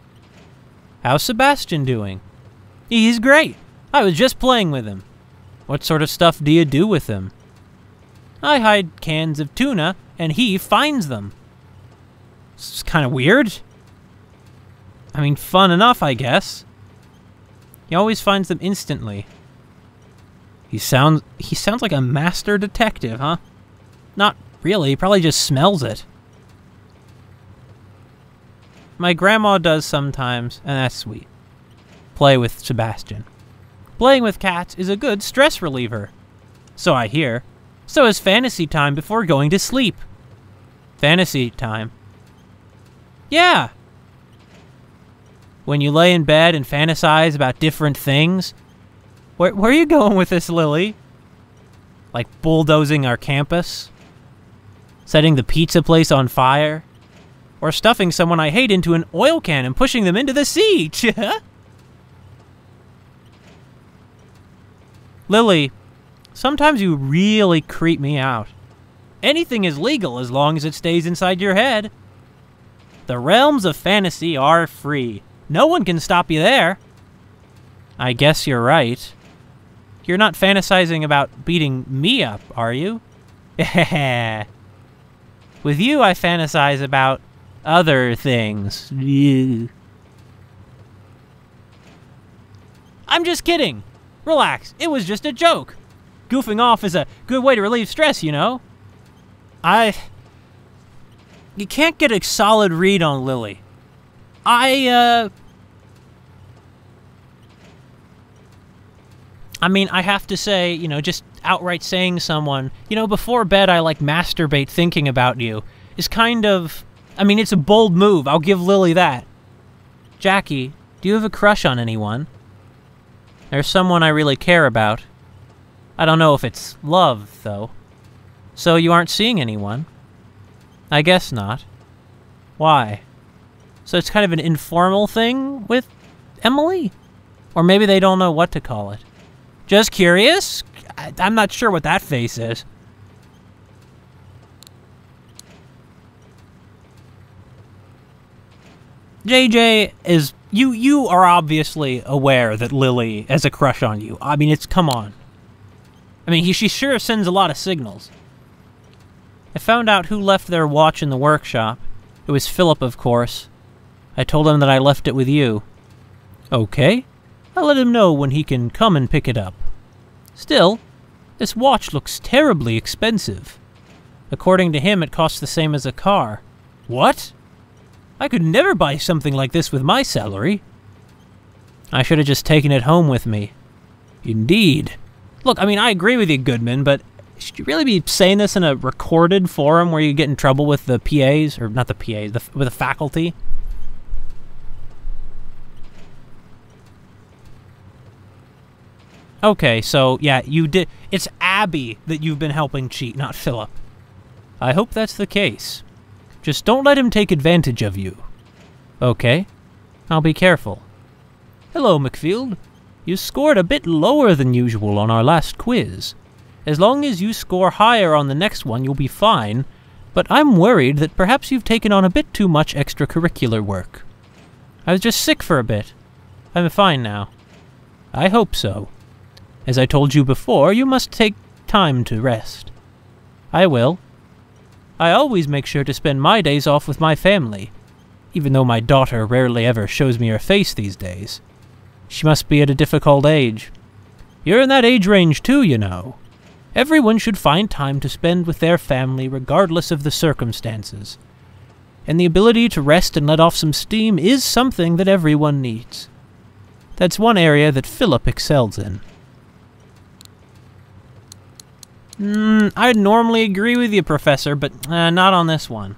How's Sebastian doing? He's great. I was just playing with him. What sort of stuff do you do with him? I hide cans of tuna, and he finds them. It's kind of weird. I mean, fun enough, I guess. He always finds them instantly. He sounds like a master detective, huh? Not really, he probably just smells it. My grandma does sometimes, and that's sweet. Play with Sebastian. Playing with cats is a good stress reliever. So I hear. So is fantasy time before going to sleep. Fantasy time. Yeah. When you lay in bed and fantasize about different things. Where are you going with this, Lily? Like bulldozing our campus? Setting the pizza place on fire? Or stuffing someone I hate into an oil can and pushing them into the sea? Lily, sometimes you really creep me out. Anything is legal as long as it stays inside your head. The realms of fantasy are free. No one can stop you there. I guess you're right. You're not fantasizing about beating me up, are you? With you, I fantasize about other things. I'm just kidding. Relax, it was just a joke. Goofing off is a good way to relieve stress, you know? You can't get a solid read on Lily. I mean, I have to say, you know, just outright saying someone, you know, before bed I like masturbate thinking about you, is kind of, I mean, it's a bold move, I'll give Lily that. Jackie, do you have a crush on anyone? There's someone I really care about. I don't know if it's love, though. So you aren't seeing anyone? I guess not. Why? So it's kind of an informal thing with Emily? Or maybe they don't know what to call it. Just curious? I'm not sure what that face is. JJ is... You are obviously aware that Lily has a crush on you. I mean, come on. I mean, she sure sends a lot of signals. I found out who left their watch in the workshop. It was Philip, of course. I told him that I left it with you. Okay. I'll let him know when he can come and pick it up. Still, this watch looks terribly expensive. According to him, it costs the same as a car. What? I could never buy something like this with my salary. I should have just taken it home with me. Indeed. Look, I mean, I agree with you, Goodman, but should you really be saying this in a recorded forum where you get in trouble with the PAs? Or not the PAs, with the faculty? Okay, so, yeah, you did... It's Abby that you've been helping cheat, not Philip. I hope that's the case. Just don't let him take advantage of you. Okay. I'll be careful. Hello, McField. You scored a bit lower than usual on our last quiz. As long as you score higher on the next one, you'll be fine, but I'm worried that perhaps you've taken on a bit too much extracurricular work. I was just sick for a bit. I'm fine now. I hope so. As I told you before, you must take time to rest. I will. I always make sure to spend my days off with my family, even though my daughter rarely ever shows me her face these days. She must be at a difficult age. You're in that age range too, you know. Everyone should find time to spend with their family regardless of the circumstances. And the ability to rest and let off some steam is something that everyone needs. That's one area that Philip excels in. I'd normally agree with you, Professor, but not on this one.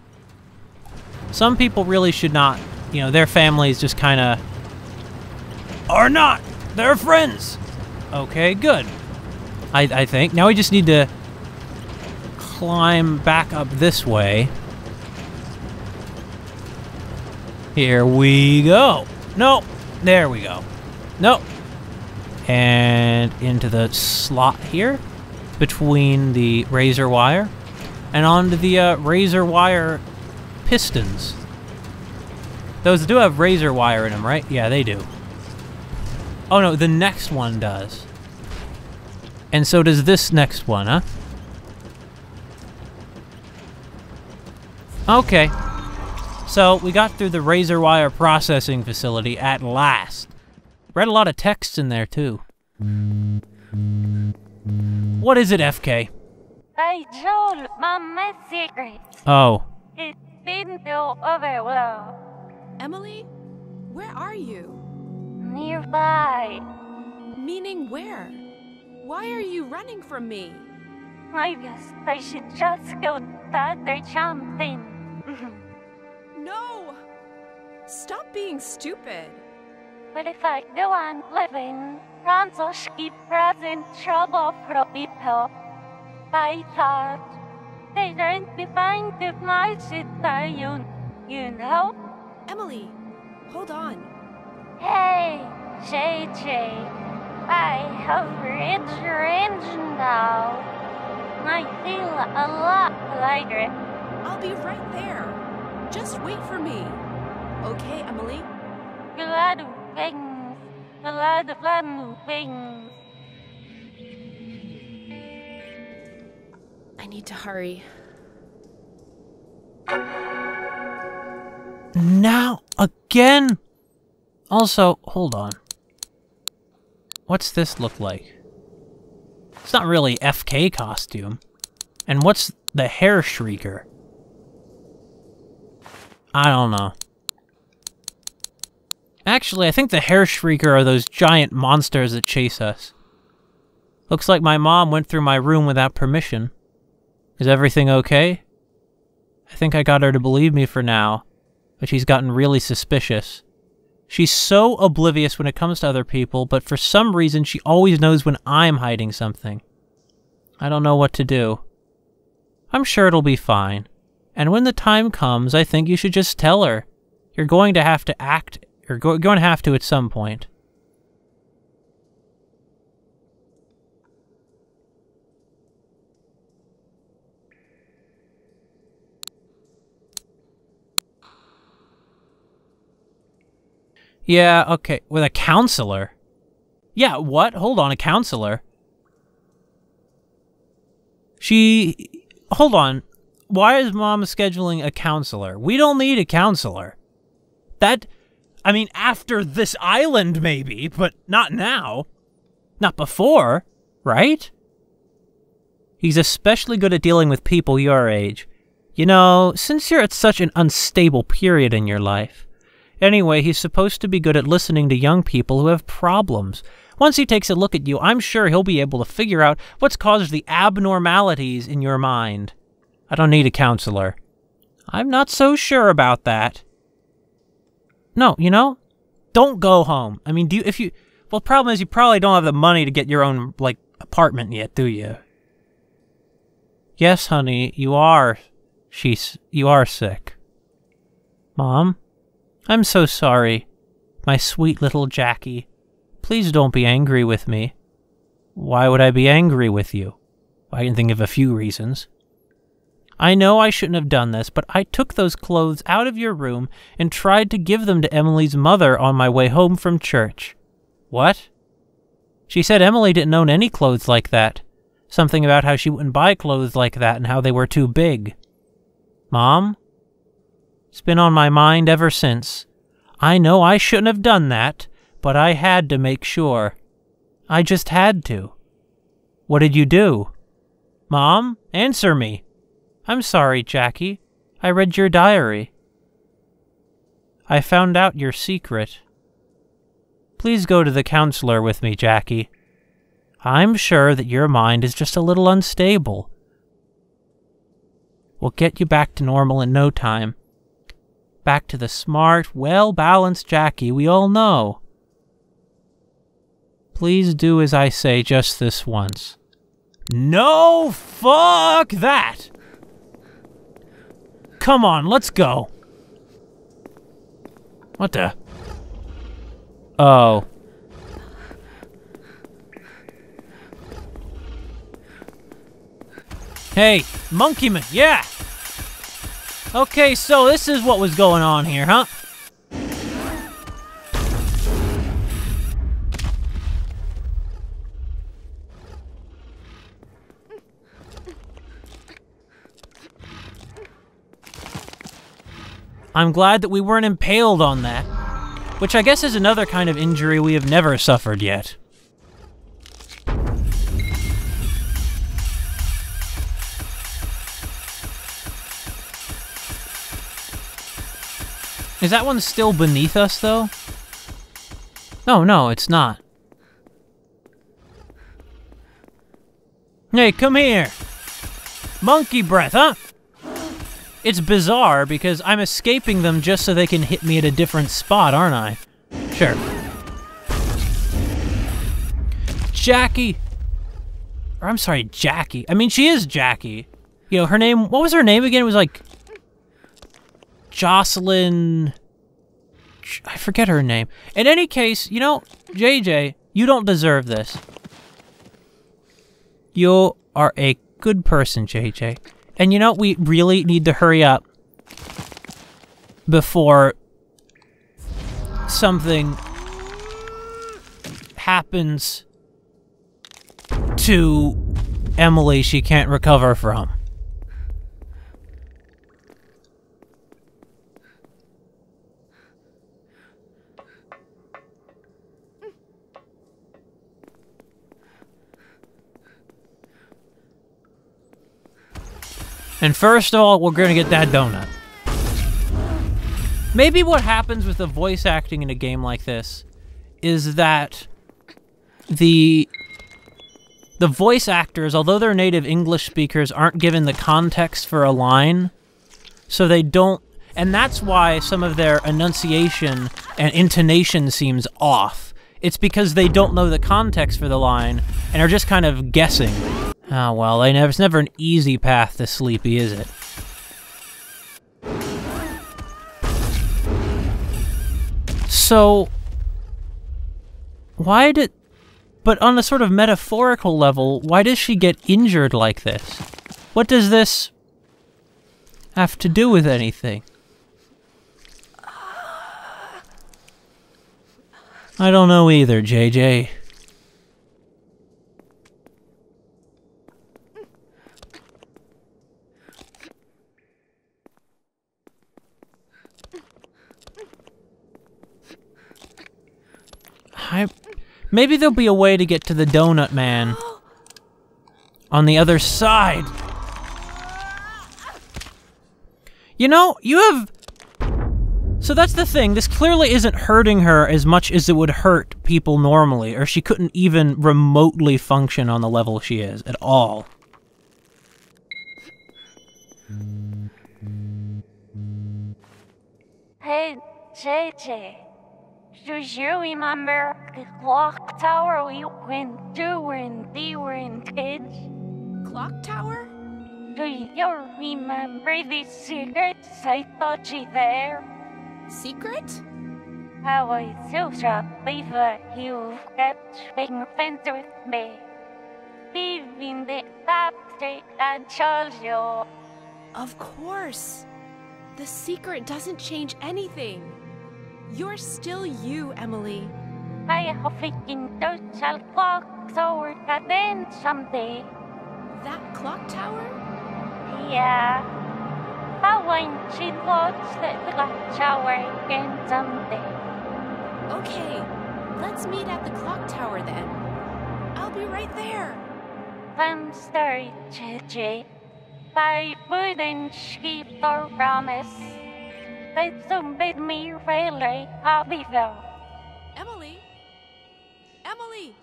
Some people really should not, you know, their families just kind of... Are not! They're friends! Okay, good. I think. Now we just need to climb back up this way. Here we go. No, there we go. No. And into the slot here between the razor wire and onto the razor wire pistons. Those do have razor wire in them, right? Yeah, they do. Oh no, the next one does. And so does this next one, huh? Okay. So, we got through the razor wire processing facility at last. Read a lot of texts in there, too. What is it, FK? I told my secret. Oh. It's been so overwhelmed. Emily? Where are you? Nearby. Meaning where? Why are you running from me? I guess I should just go tather something. No! Stop being stupid. But if I go on living, Francis keep present trouble for people. I thought they don't be fine with my situation, you know? Emily, hold on. Hey, JJ, I have reached your engine now. I feel a lot lighter. I'll be right there. Just wait for me. Okay, Emily? Glad of things, glad of new things. I need to hurry. Now, again? Also, hold on. What's this look like? It's not really FK costume. And what's the hair shrieker? I don't know. Actually, I think the hair shrieker are those giant monsters that chase us. Looks like my mom went through my room without permission. Is everything okay? I think I got her to believe me for now, but she's gotten really suspicious. She's so oblivious when it comes to other people, but for some reason she always knows when I'm hiding something. I don't know what to do. I'm sure it'll be fine. And when the time comes, I think you should just tell her. You're going to have to act, or going to have to at some point. Yeah, okay, with a counselor. Yeah, what? Hold on, a counselor? Hold on. Why is Mom scheduling a counselor? We don't need a counselor. I mean, after this island, maybe, but not now. Not before, right? He's especially good at dealing with people your age. You know, since you're at such an unstable period in your life. Anyway, he's supposed to be good at listening to young people who have problems. Once he takes a look at you, I'm sure he'll be able to figure out what's caused the abnormalities in your mind. I don't need a counselor. I'm not so sure about that. No, you know, don't go home. I mean, well, the problem is you probably don't have the money to get your own, like, apartment yet, do you? Yes, honey, you are sick. Mom? I'm so sorry. My sweet little Jackie. Please don't be angry with me. Why would I be angry with you? I can think of a few reasons. I know I shouldn't have done this, but I took those clothes out of your room and tried to give them to Emily's mother on my way home from church. What? She said Emily didn't own any clothes like that. Something about how she wouldn't buy clothes like that and how they were too big. Mom? It's been on my mind ever since. I know I shouldn't have done that, but I had to make sure. I just had to. What did you do? Mom, answer me. I'm sorry, Jackie. I read your diary. I found out your secret. Please go to the counselor with me, Jackie. I'm sure that your mind is just a little unstable. We'll get you back to normal in no time. Back to the smart, well-balanced Jackie we all know. Please do as I say just this once. No, fuck that! Come on, let's go. What the? Oh. Hey, Monkey Man, yeah! Okay, so this is what was going on here, huh? I'm glad that we weren't impaled on that, which I guess is another kind of injury we have never suffered yet. Is that one still beneath us, though? Oh, no, it's not. Hey, come here! Monkey breath, huh? It's bizarre, because I'm escaping them just so they can hit me at a different spot, aren't I? Sure. Jackie! Or I'm sorry, Jackie. I mean, she is Jackie. You know, her name... What was her name again? It was like... Jocelyn... I forget her name. In any case, you know, JJ, you don't deserve this. You are a good person, JJ. And you know, we really need to hurry up before something happens to Emily she can't recover from. And first of all, we're gonna get that donut. Maybe what happens with the voice acting in a game like this is that the voice actors, although they're native English speakers, aren't given the context for a line, so they don't, and that's why some of their enunciation and intonation seems off. It's because they don't know the context for the line and are just kind of guessing. Oh, well, it's never an easy path to Sleepy, is it? So, but on a sort of metaphorical level, why does she get injured like this? What does this have to do with anything? I don't know either, JJ. Maybe there'll be a way to get to the Donut Man on the other side. You know, you have... So that's the thing, this clearly isn't hurting her as much as it would hurt people normally, or she couldn't even remotely function on the level she is, at all. Hey, JJ. Do you remember the clock tower we went to when we were in kids? Clock tower? Do you remember the secrets I taught you there? Secret? I was so shocked that you kept being friends with me. Even the chapter I chose you. Of course. The secret doesn't change anything. You're still you, Emily. I hope we can total clock tower again someday. That clock tower? Yeah. I want you to watch the clock tower again someday. Okay, let's meet at the clock tower then. I'll be right there. I'm sorry, JJ. I wouldn't keep our promise. It made me really happy though. Emily? Emily!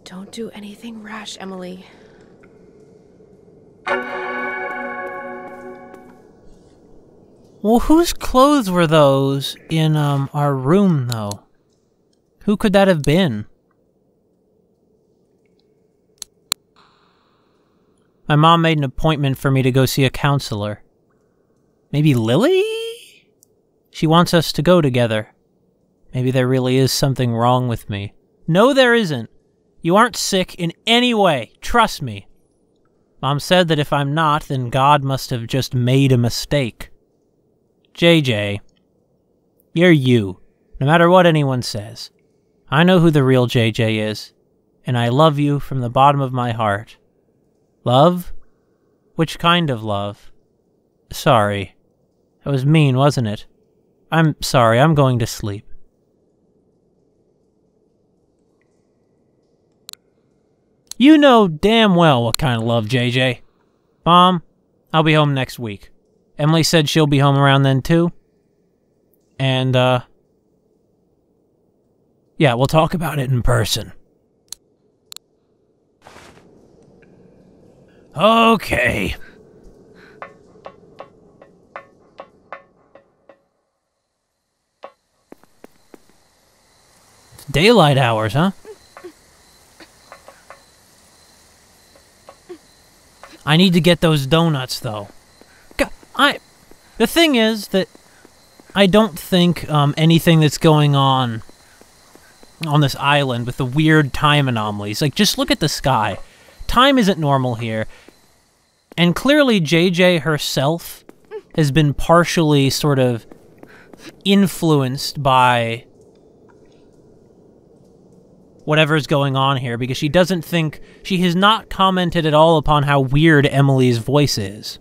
Don't do anything rash, Emily. Well, whose clothes were those in, our room, though? Who could that have been? My mom made an appointment for me to go see a counselor. Maybe Lily? She wants us to go together. Maybe there really is something wrong with me. No, there isn't. You aren't sick in any way. Trust me. Mom said that if I'm not, then God must have just made a mistake. JJ, you're you, no matter what anyone says. I know who the real JJ is, and I love you from the bottom of my heart. Love? Which kind of love? Sorry. That was mean, wasn't it? I'm sorry, I'm going to sleep. You know damn well what kind of love, JJ. Mom, I'll be home next week. Emily said she'll be home around then too. And, yeah, we'll talk about it in person. Okay. It's daylight hours, huh? I need to get those donuts, though. The thing is that I don't think anything that's going on this island with the weird time anomalies. Like, just look at the sky. Time isn't normal here. And clearly JJ herself has been partially sort of influenced by whatever's going on here, because she doesn't think... She has not commented at all upon how weird Emily's voice is.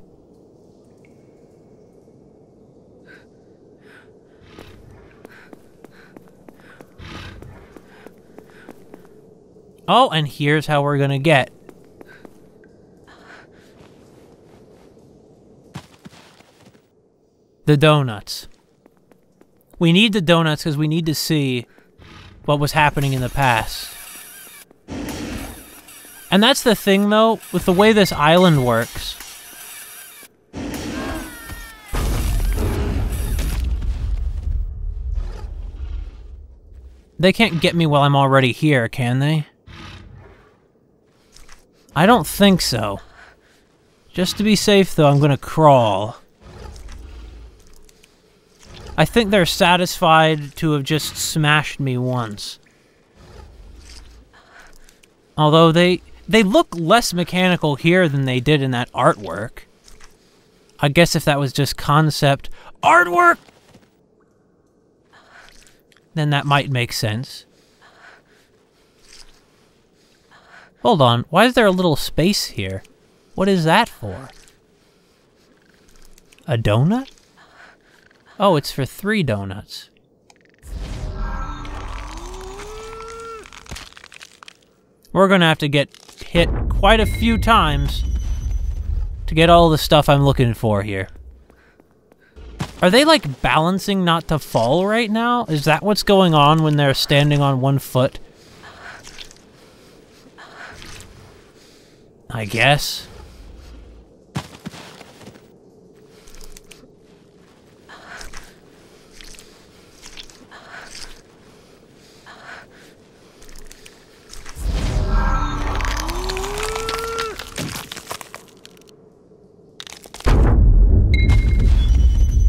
Oh, and here's how we're gonna get. The donuts. We need the donuts because we need to see what was happening in the past. And that's the thing, though, with the way this island works. They can't get me while I'm already here, can they? I don't think so. Just to be safe, though, I'm gonna crawl. I think they're satisfied to have just smashed me once. Although they look less mechanical here than they did in that artwork. I guess if that was just concept artwork, then that might make sense. Hold on, why is there a little space here? What is that for? A donut? Oh, it's for 3 donuts. We're gonna have to get hit quite a few times to get all the stuff I'm looking for here. Are they like balancing not to fall right now? Is that what's going on when they're standing on 1 foot? I guess.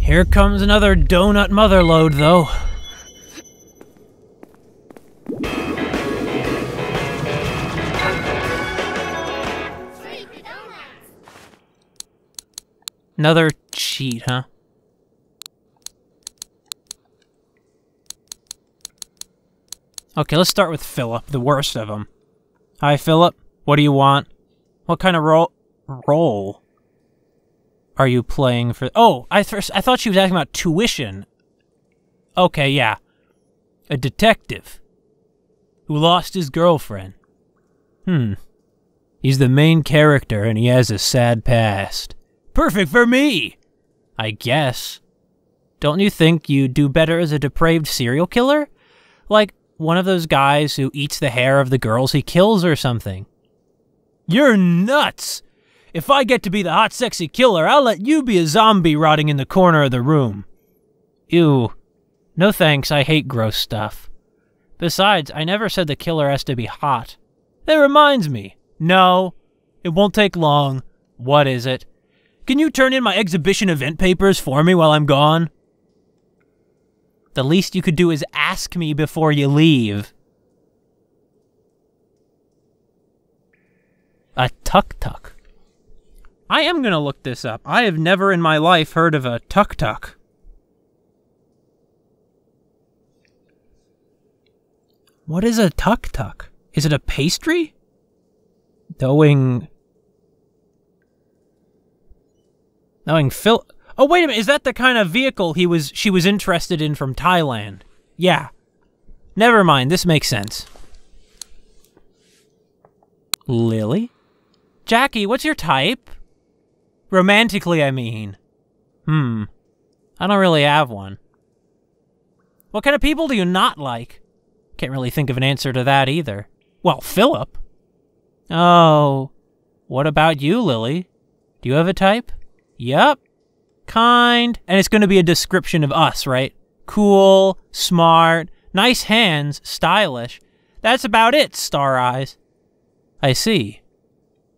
Here comes another donut motherload, though. Another cheat, huh? Okay, let's start with Philip, the worst of them. Hi, Philip. What do you want? What kind of role are you playing for? Oh, I thought she was asking about tuition. Okay, yeah. A detective who lost his girlfriend. He's the main character and he has a sad past. Perfect for me, I guess. Don't you think you'd do better as a depraved serial killer? Like one of those guys who eats the hair of the girls he kills or something. You're nuts! If I get to be the hot, sexy killer, I'll let you be a zombie rotting in the corner of the room. Ew. No thanks, I hate gross stuff. Besides, I never said the killer has to be hot. That reminds me. No, it won't take long. What is it? Can you turn in my exhibition event papers for me while I'm gone? The least you could do is ask me before you leave. A tuk-tuk. I am gonna look this up. I have never in my life heard of a tuk-tuk. What is a tuk-tuk? Is it a pastry? Knowing Phil... Oh, wait a minute, is that the kind of vehicle she was interested in from Thailand? Yeah. Never mind, this makes sense. Lily? Jackie, what's your type? Romantically, I mean. I don't really have one. What kind of people do you not like? Can't really think of an answer to that either. Well, Philip. Oh. What about you, Lily? Do you have a type? Yup. Kind. And it's going to be a description of us, right? Cool, smart, nice hands, stylish. That's about it, Star Eyes. I see.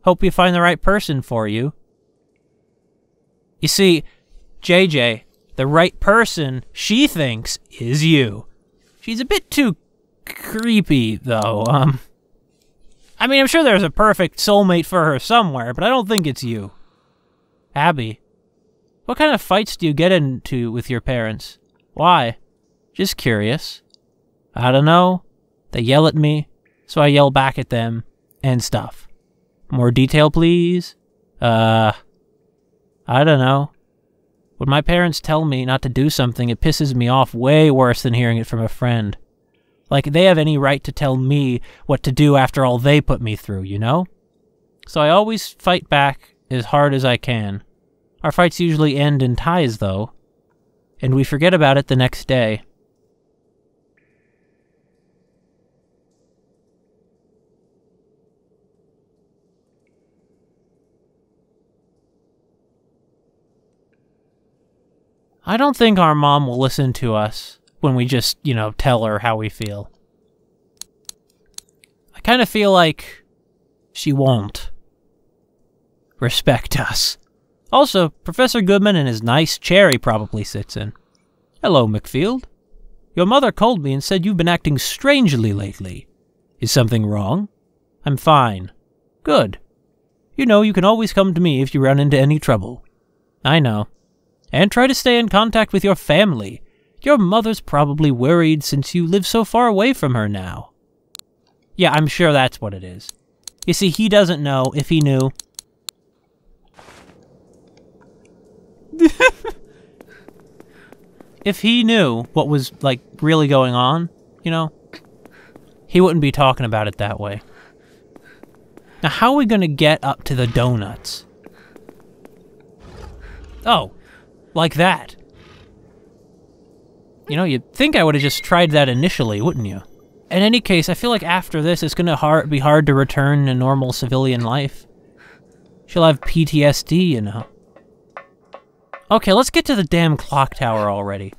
Hope you find the right person for you. You see, JJ, the right person she thinks is you. She's a bit too creepy, though. I mean, I'm sure there's a perfect soulmate for her somewhere, but I don't think it's you. Abby, what kind of fights do you get into with your parents? Why? Just curious. I don't know. They yell at me, so I yell back at them, and stuff. More detail, please? I don't know. When my parents tell me not to do something, it pisses me off way worse than hearing it from a friend. Like they have any right to tell me what to do after all they put me through, you know? So I always fight back as hard as I can. Our fights usually end in ties, though, and we forget about it the next day. I don't think our mom will listen to us when we just, tell her how we feel. I kind of feel like she won't respect us. Also, Professor Goodman and his nice chair he probably sits in. Hello, McField. Your mother called me and said you've been acting strangely lately. Is something wrong? I'm fine. Good. You know, you can always come to me if you run into any trouble. I know. And try to stay in contact with your family. Your mother's probably worried since you live so far away from her now. Yeah, I'm sure that's what it is. You see, he doesn't know. If he knew... If he knew what was, like, really going on, you know, he wouldn't be talking about it that way. Now, how are we gonna get up to the donuts? Oh, like that. You know, you'd think I would have just tried that initially, wouldn't you? In any case, I feel like after this, it's gonna be hard to return to normal civilian life. She'll have PTSD, you know. Okay, let's get to the damn clock tower already.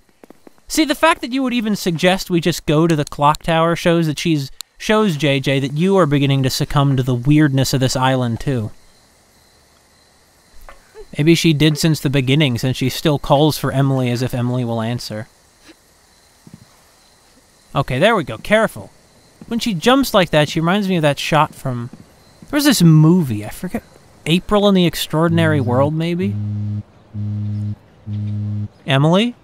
See, the fact that you would even suggest we just go to the clock tower shows that shows JJ that you are beginning to succumb to the weirdness of this island, too. Maybe she did since the beginning, since she still calls for Emily as if Emily will answer. Okay, there we go. Careful. When she jumps like that, she reminds me of that shot from... There was this movie, I forget. April in the Extraordinary World, maybe? Emily?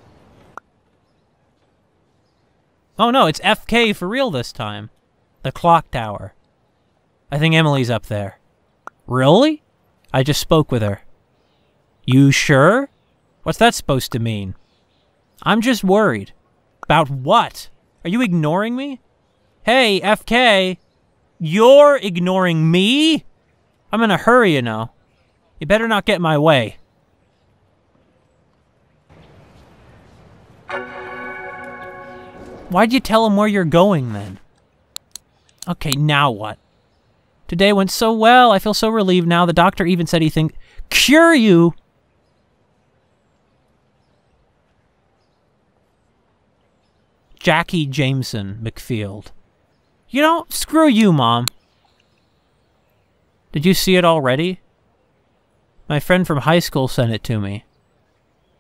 Oh no, it's FK for real this time. The clock tower. I think Emily's up there. Really? I just spoke with her. You sure? What's that supposed to mean? I'm just worried. About what? Are you ignoring me? Hey, FK! You're ignoring me? I'm in a hurry, you know. You better not get in my way. Why'd you tell him where you're going, then? Okay, now what? Today went so well. I feel so relieved now. The doctor even said he think cure you. Jackie Jameson McField. You know, screw you, Mom. Did you see it already? My friend from high school sent it to me.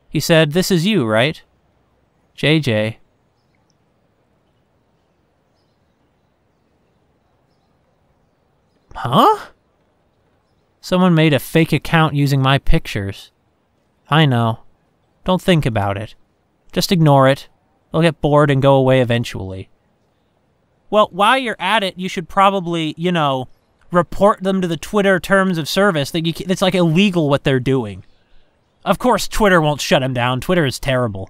He said, "This is you, right? JJ." Huh? Someone made a fake account using my pictures. I know. Don't think about it. Just ignore it. They'll get bored and go away eventually. Well, while you're at it, you should probably, you know, report them to the Twitter terms of service. It's like illegal what they're doing. Of course, Twitter won't shut them down. Twitter is terrible.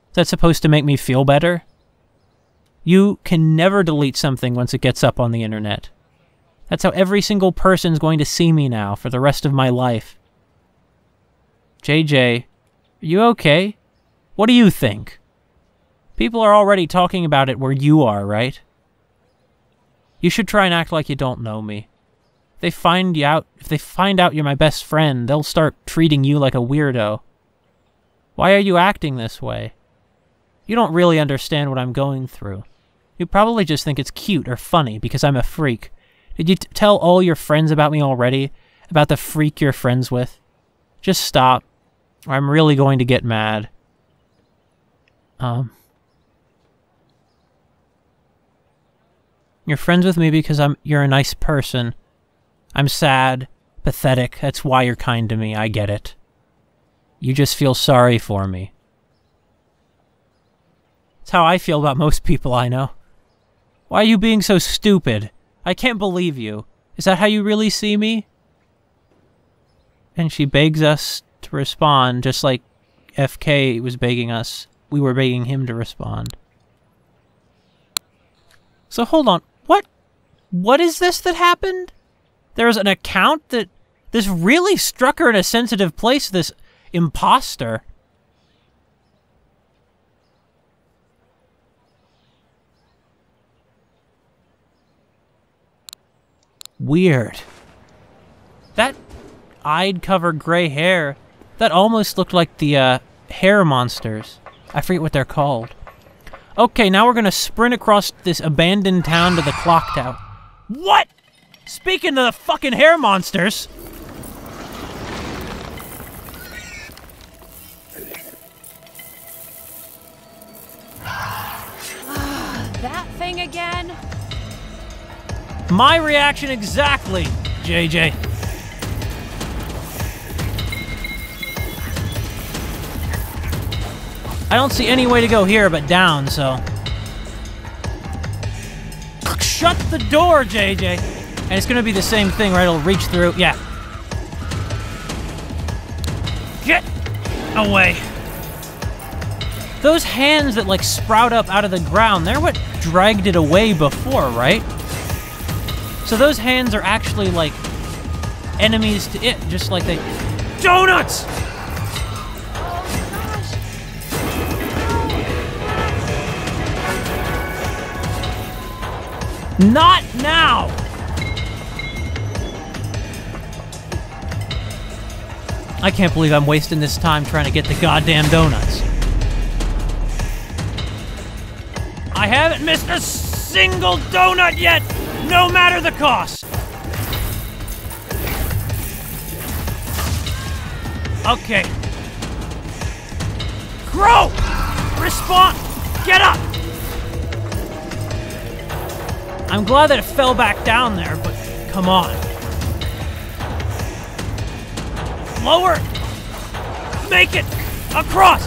Is that supposed to make me feel better? You can never delete something once it gets up on the internet. That's how every single person's going to see me now for the rest of my life. JJ, are you okay? What do you think? People are already talking about it where you are, right? You should try and act like you don't know me. If they find out you're my best friend, they'll start treating you like a weirdo. Why are you acting this way? You don't really understand what I'm going through. You probably just think it's cute or funny because I'm a freak. Did you tell all your friends about me already? About the freak you're friends with? Just stop, or I'm really going to get mad. You're friends with me because you're a nice person. I'm sad, pathetic, that's why you're kind to me, I get it. You just feel sorry for me. That's how I feel about most people I know. Why are you being so stupid? I can't believe you. Is that how you really see me? And she begs us to respond, just like FK was begging us. We were begging him to respond. So hold on. What is this that happened? There's an account that... This really struck her in a sensitive place, this imposter. Weird. That eyed-covered gray hair, that almost looked like the hair monsters. I forget what they're called. Okay, now we're gonna sprint across this abandoned town to the clock tower. What? Speaking of the fucking hair monsters... That thing again? My reaction exactly, JJ. I don't see any way to go here but down, so... Shut the door, JJ! And it's gonna be the same thing, right? It'll reach through. Yeah. Get away. Those hands that, like, sprout up out of the ground, they're what dragged it away before, right? So those hands are actually, like, enemies to it, just like they... Donuts! Not now! I can't believe I'm wasting this time trying to get the goddamn donuts. I haven't missed a single donut yet, no matter the cost. Okay. Grow! Respond! Get up! I'm glad that it fell back down there, but come on. Lower! Make it! Across!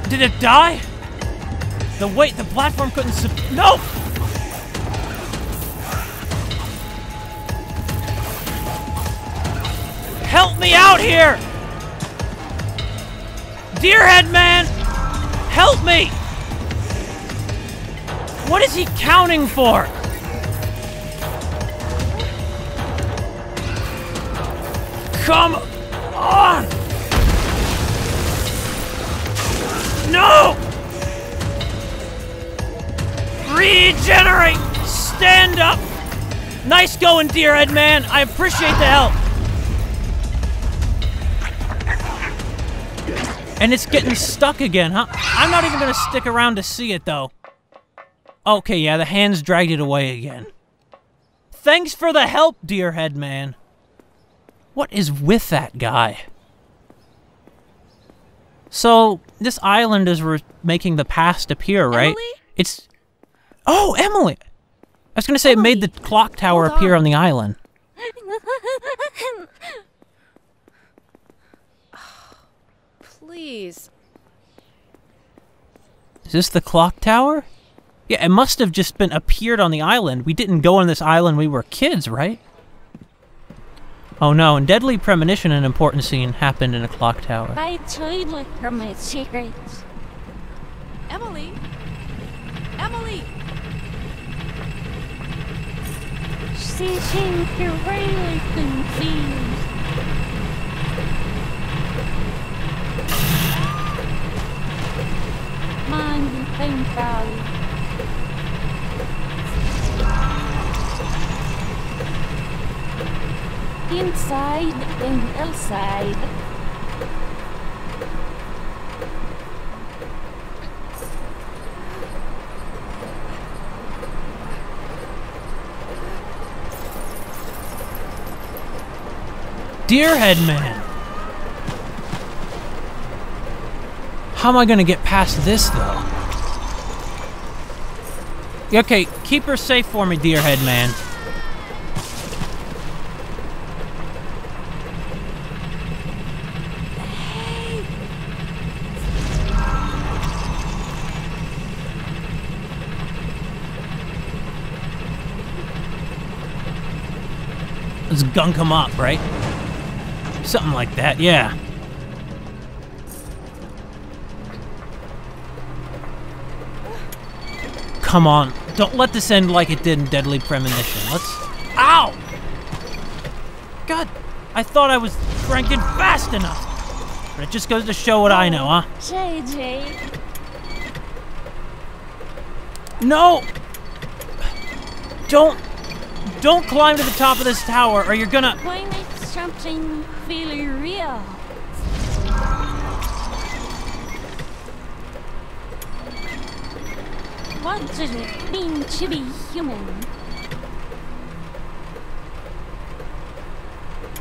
Did it die? The weight, the platform couldn't no! Help me out here! Deerhead man! Help me! What is he counting for? Come on! No! Regenerate! Stand up! Nice going, Deerhead man. I appreciate the help. And it's getting stuck again, huh? I'm not even gonna stick around to see it, though. Okay, yeah, the hands dragged it away again. Thanks for the help, Deerhead man. What is with that guy? So, this island is making the past appear, right? Emily? It's... Oh, Emily! I was gonna say Emily, it made the clock tower appear on the island. Please. Is this the clock tower? Yeah, it must have just been appeared on the island. We didn't go on this island when we were kids, right? Oh no, in Deadly Premonition, an important scene happened in a clock tower. I told her my secrets. Emily? Emily! She seemed really confused. Mind and valley. Inside and outside. Deerhead man! How am I gonna get past this, though? Okay, keep her safe for me, Deerhead man. Let's gunk him up, right? Something like that, yeah. Come on. Don't let this end like it did in Deadly Premonition. Let's... Ow! God, I thought I was cranking fast enough. But it just goes to show what I know, huh? JJ. No! Don't climb to the top of this tower or you're gonna... Why make something feel real? What does it mean to be human?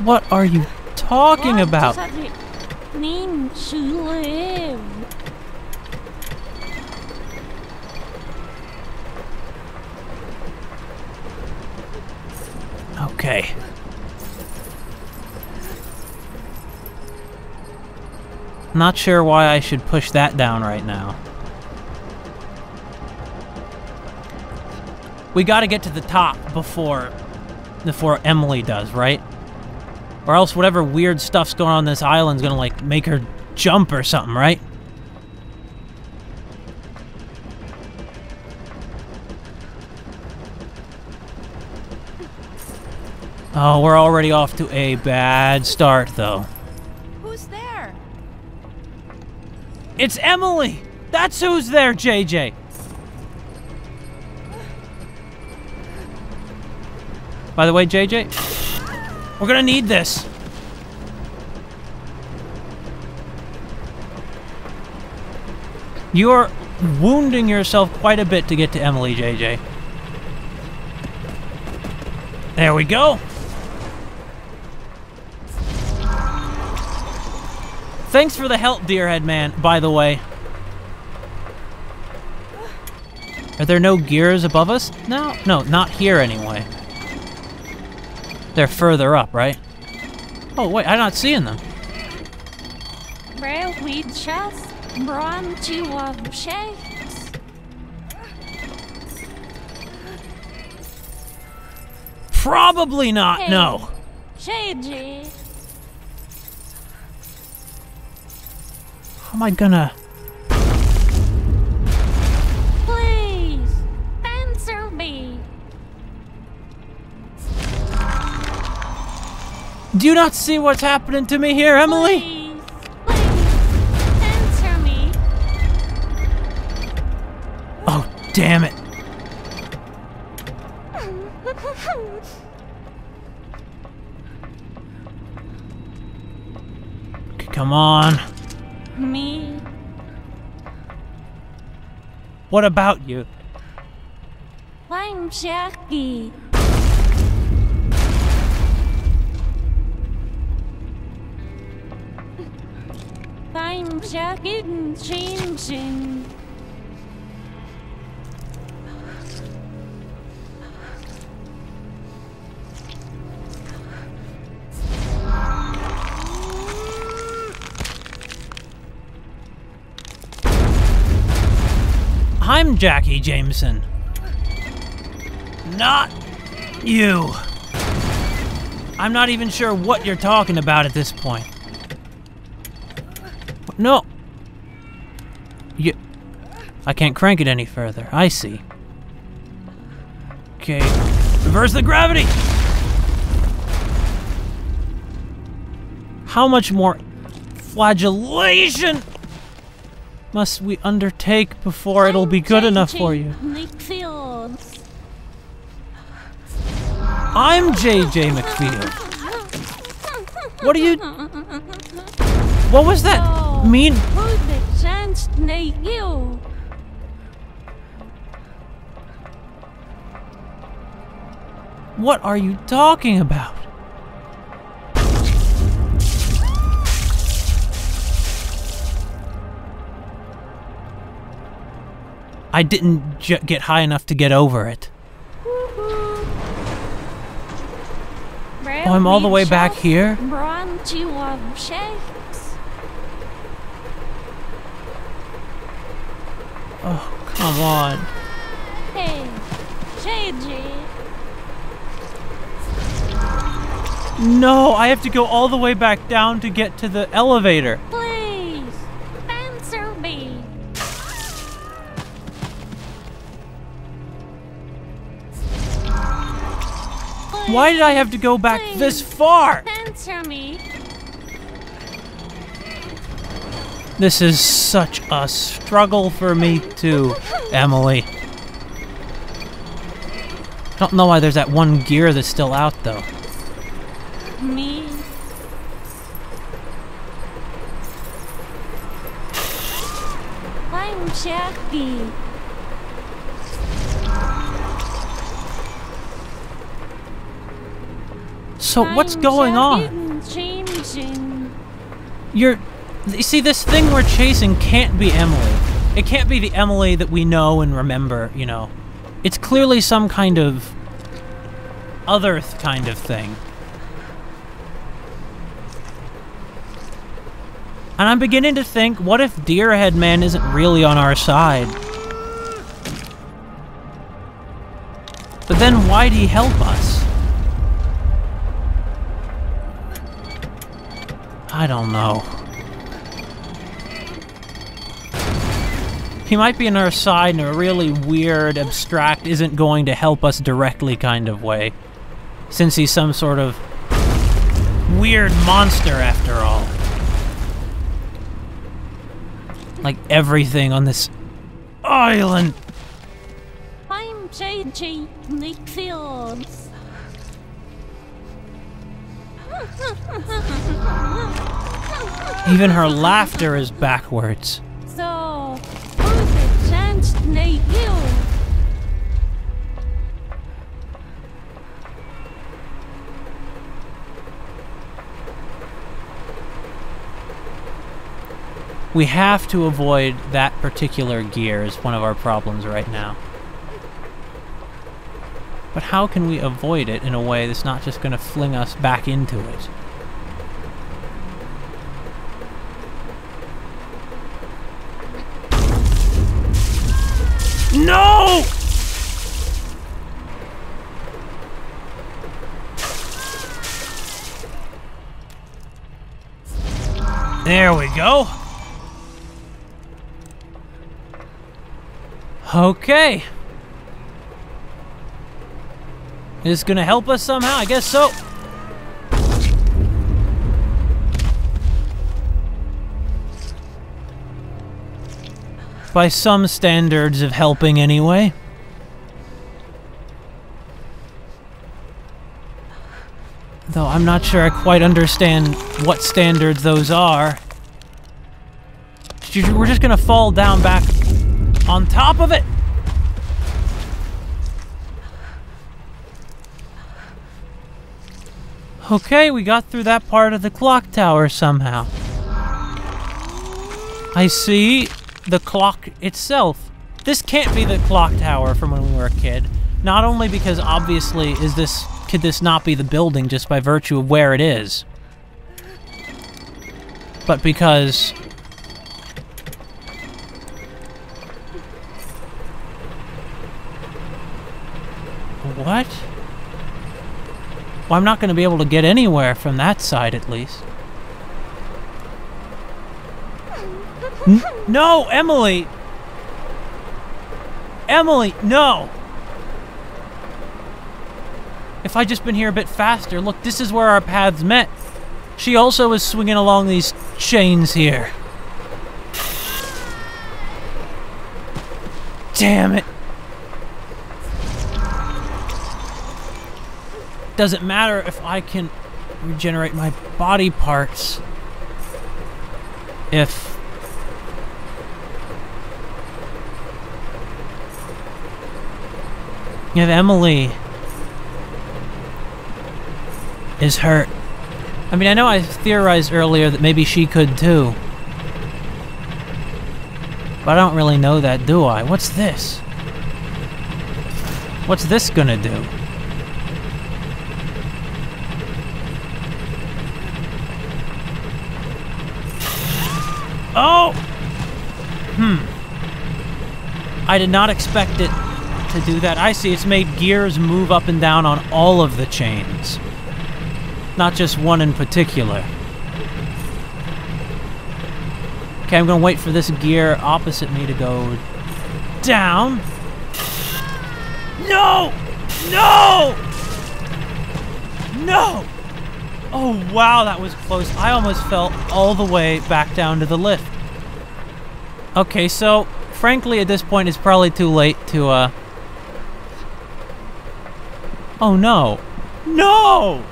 What are you talking about? What does it mean to live? Okay. Not sure why I should push that down right now. We gotta get to the top before Emily does, right? Or else whatever weird stuff's going on this island's gonna, like, make her jump or something, right? Oh, we're already off to a bad start, though. Who's there? It's Emily! That's who's there, JJ! By the way, JJ, we're gonna need this. You're wounding yourself quite a bit to get to Emily, JJ. There we go. Thanks for the help, Deerhead Man, by the way. Are there no gears above us? No, not here anyway. They're further up, right? Oh, wait, I'm not seeing them. Where we just run to a shakes. Probably not, Hey, no. JJ. How am I gonna... Please, answer me. Do you not see what's happening to me here, Emily? Please, answer me. Oh, damn it. Okay, come on. Me. What about you? I'm Jackie. I'm Jackie changing. I'm Jackie Jameson. Not you. I'm not even sure what you're talking about at this point. No. I can't crank it any further. I see. Okay. Reverse the gravity! How much more flagellation must we undertake before it'll be good enough for you? I'm JJ McField. What are you... What was that mean? What are you talking about? I didn't get high enough to get over it. Oh, I'm all the way back here? Oh, come on. Hey, JJ. No, I have to go all the way back down to get to the elevator. Please, answer me. Why did I have to go back this far? Answer me. This is such a struggle for me too, Emily. Don't know why there's that one gear that's still out though. Me. I'm Jackie. So what's going on? You see, this thing we're chasing can't be Emily. It can't be the Emily that we know and remember, you know. It's clearly some kind of other kind of thing. And I'm beginning to think, what if Deer Headman isn't really on our side? But then why'd he help us? I don't know. He might be on our side in a really weird, abstract, isn't going to help us directly kind of way. Since he's some sort of weird monster after all. Like everything on this island. I'm JJ Nichols. Even her laughter is backwards. So, who's the chance to make you? We have to avoid that particular gear is one of our problems right now. But how can we avoid it in a way that's not just going to fling us back into it? No! There we go. Okay. Is this gonna help us somehow? I guess so. By some standards of helping anyway. Though I'm not sure I quite understand what standards those are. We're just gonna fall down back on top of it. Okay, we got through that part of the clock tower somehow. I see the clock itself. This can't be the clock tower from when we were a kid. Not only because obviously could this not be the building just by virtue of where it is, but because what? Well, I'm not going to be able to get anywhere from that side, at least. No, Emily! Emily, no! If I'd just been here a bit faster, look, this is where our paths met. She also was swinging along these chains here. Damn it! Doesn't matter if I can regenerate my body parts. If Emily is hurt. I mean, I know I theorized earlier that maybe she could too. But I don't really know that, do I? What's this? What's this gonna do? Oh! I did not expect it to do that. I see, it's made gears move up and down on all of the chains. Not just one in particular. Okay, I'm gonna wait for this gear opposite me to go down. No! No! No! Oh, wow, that was close. I almost fell all the way back down to the lift. Okay, so, frankly, at this point, it's probably too late to, Oh, no. No!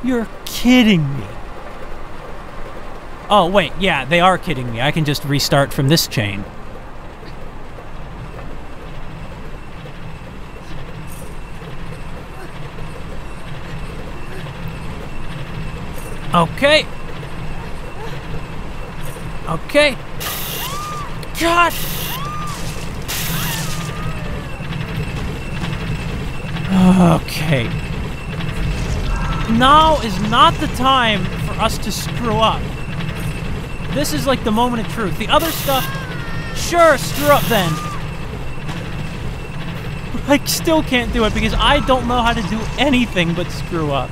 You're kidding me. Oh, wait, yeah, they are kidding me. I can just restart from this chain. Okay. Okay. God! Okay. now is not the time for us to screw up. This is like the moment of truth. The other stuff, sure, screw up then. But I still can't do it because I don't know how to do anything but screw up.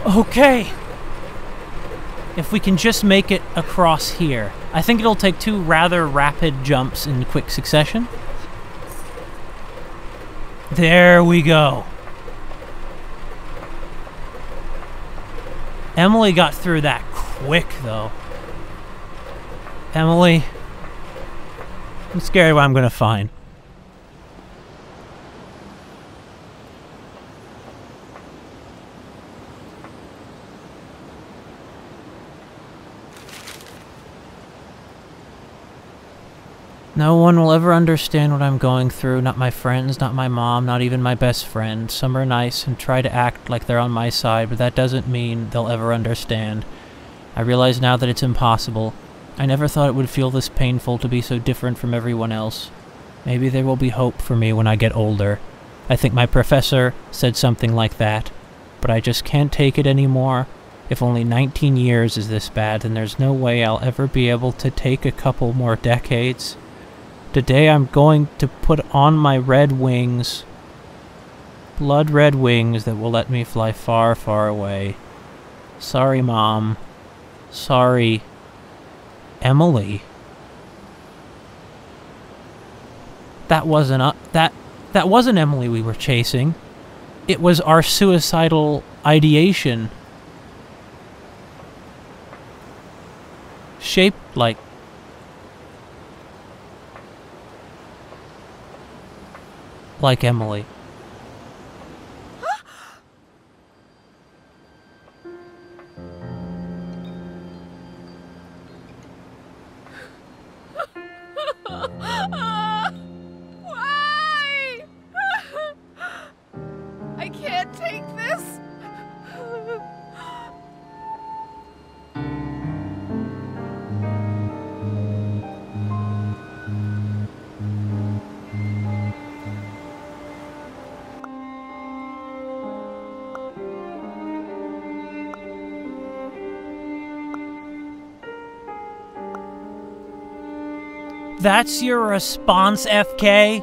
Okay. If we can just make it across here. I think it'll take 2 rather rapid jumps in quick succession. There we go. Emily got through that quick, though. Emily, I'm scared what I'm gonna find. No one will ever understand what I'm going through, not my friends, not my mom, not even my best friend. Some are nice and try to act like they're on my side, but that doesn't mean they'll ever understand. I realize now that it's impossible. I never thought it would feel this painful to be so different from everyone else. Maybe there will be hope for me when I get older. I think my professor said something like that, but I just can't take it anymore. If only 19 years is this bad, then there's no way I'll ever be able to take a couple more decades. Today I'm going to put on my red wings, blood red wings that will let me fly far, far away. Sorry, Mom. Sorry, Emily. That wasn't that wasn't Emily we were chasing. It was our suicidal ideation. Shaped like Emily. Why? I can't take this. That's your response, FK?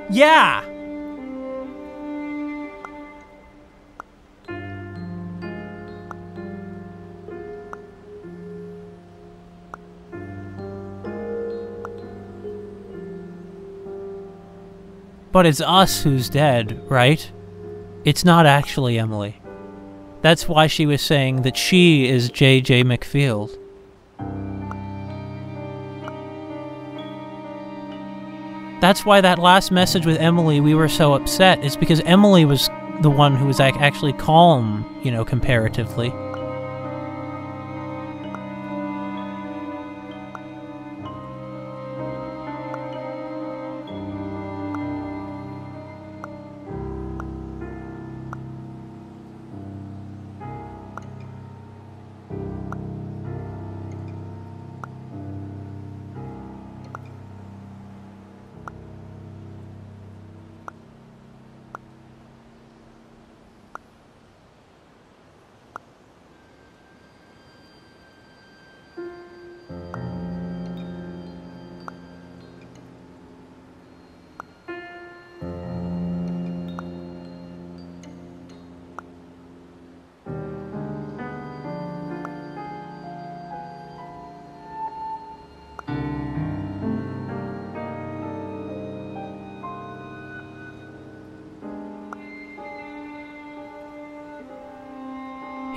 Yeah! But it's us who's dead, right? It's not actually Emily. That's why she was saying that she is J.J. McField. That's why that last message with Emily, we were so upset, is because Emily was the one who was actually calm, you know, comparatively.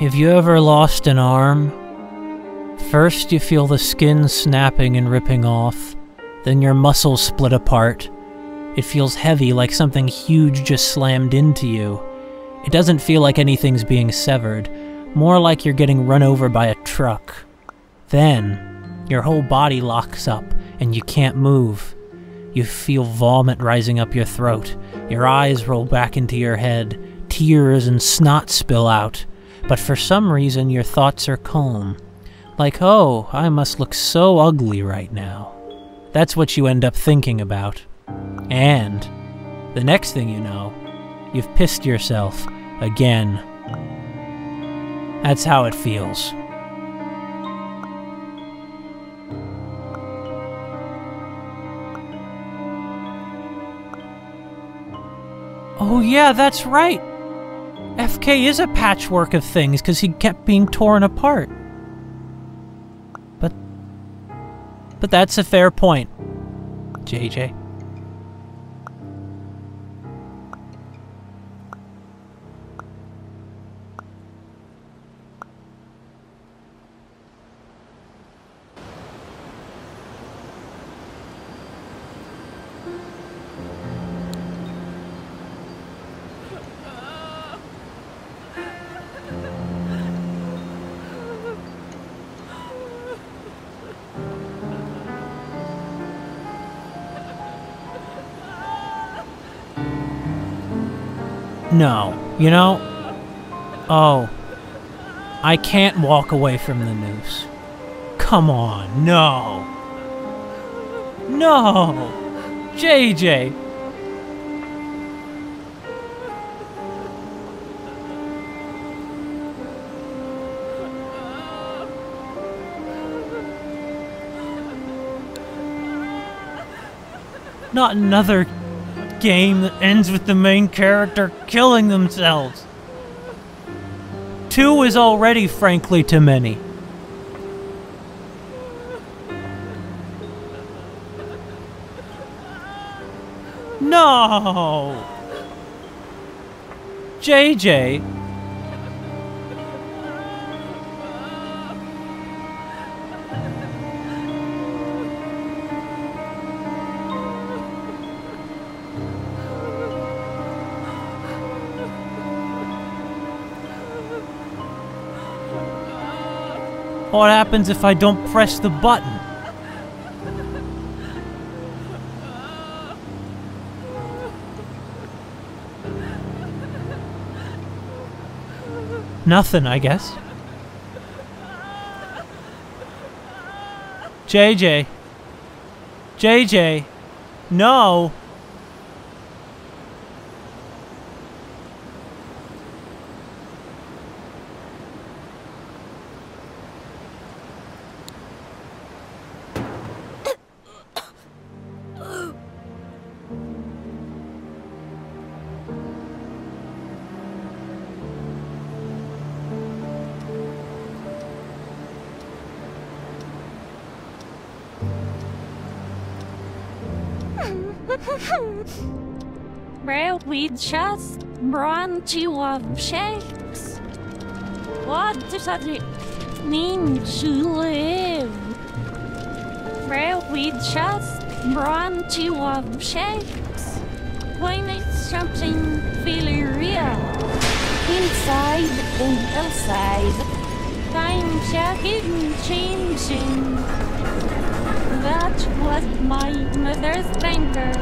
Have you ever lost an arm? First you feel the skin snapping and ripping off, then your muscles split apart. It feels heavy, like something huge just slammed into you. It doesn't feel like anything's being severed, more like you're getting run over by a truck. Then, your whole body locks up and you can't move. You feel vomit rising up your throat, your eyes roll back into your head, tears and snot spill out, but for some reason your thoughts are calm. Like, oh, I must look so ugly right now. That's what you end up thinking about. And the next thing you know, you've pissed yourself again. That's how it feels. Oh yeah, that's right! FK is a patchwork of things because he kept being torn apart. But that's a fair point, JJ. No, you know? Oh, I can't walk away from the noose. Come on, no! No! JJ! Not another game that ends with the main character killing themselves. 2 is already frankly too many. No! JJ! What happens if I don't press the button? Nothing, I guess. JJ. JJ. No. Well, we just brought you of shakes. What does that mean to live? Well, we just brought you of shakes. We need something really real. Inside and outside. Times are getting changing. That was my mother's finger.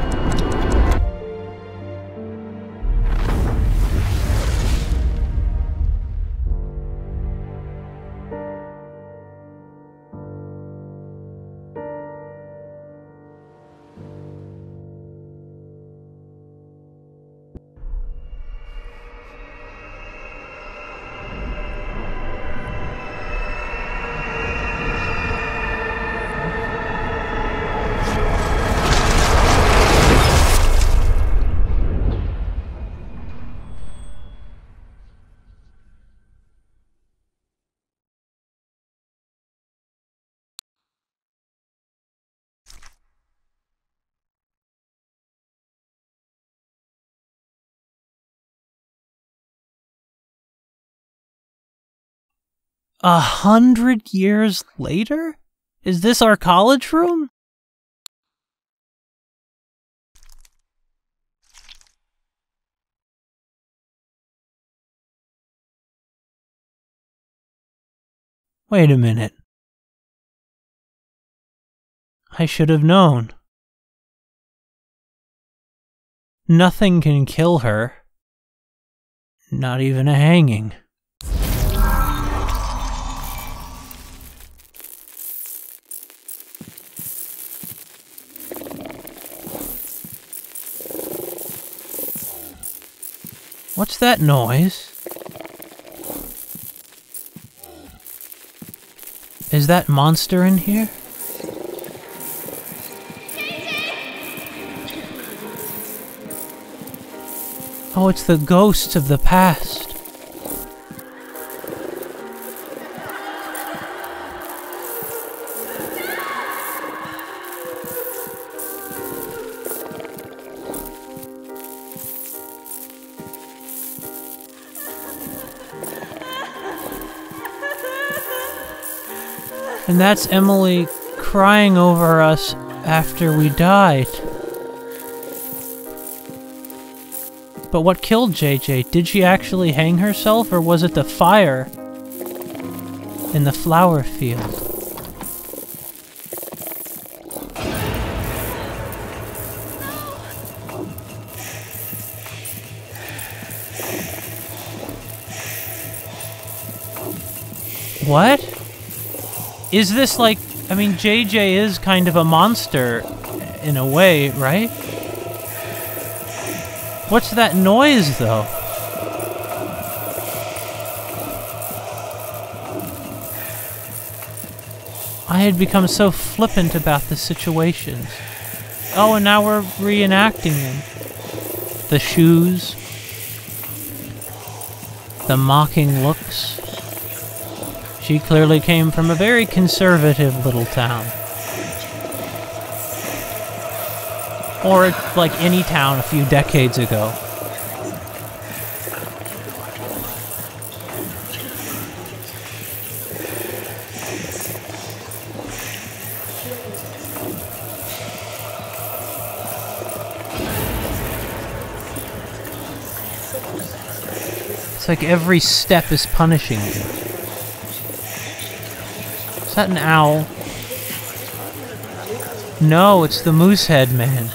A 100 years later? Is this our college room? Wait a minute. I should have known. Nothing can kill her. Not even a hanging. What's that noise? Is that monster in here? Oh, it's the ghosts of the past. And that's Emily crying over us after we died. But what killed JJ? Did she actually hang herself, or was it the fire in the flower field? What? Is this like... I mean, JJ is kind of a monster in a way, right? What's that noise, though? I had become so flippant about the situations. Oh, and now we're reenacting them. The shoes. The mocking looks. She clearly came from a very conservative little town. Or like any town a few decades ago. It's like every step is punishing you. Is that an owl? No, it's the Moosehead Man.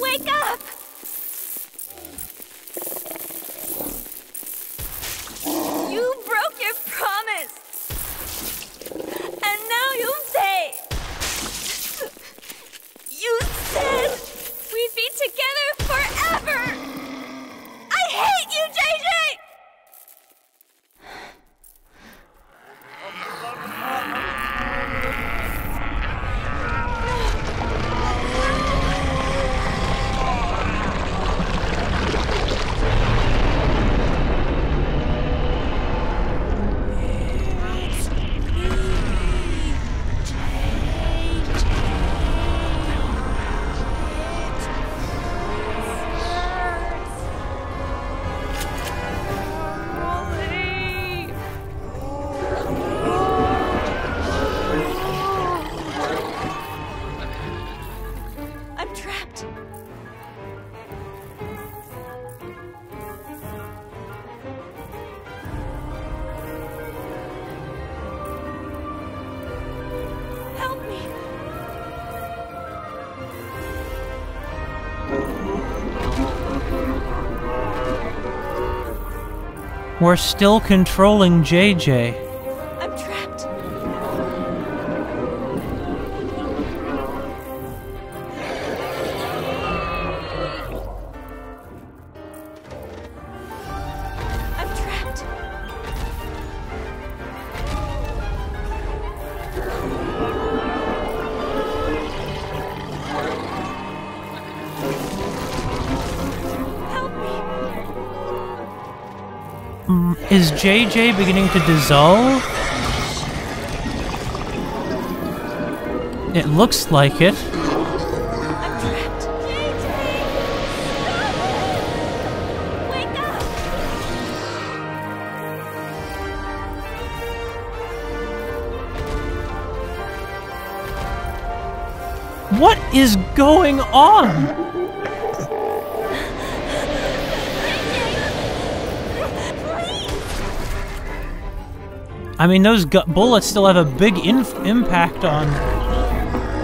Wake up! You broke your promise! And now you'll pay! You said we'd be together forever! I hate you, JJ! I'm trapped. Help me. We're still controlling JJ. I'm trapped. I'm trapped. Is JJ beginning to dissolve? It looks like it. I'm trapped. JJ! Stop it! Wake up! What is going on? I mean, those bullets still have a big impact on...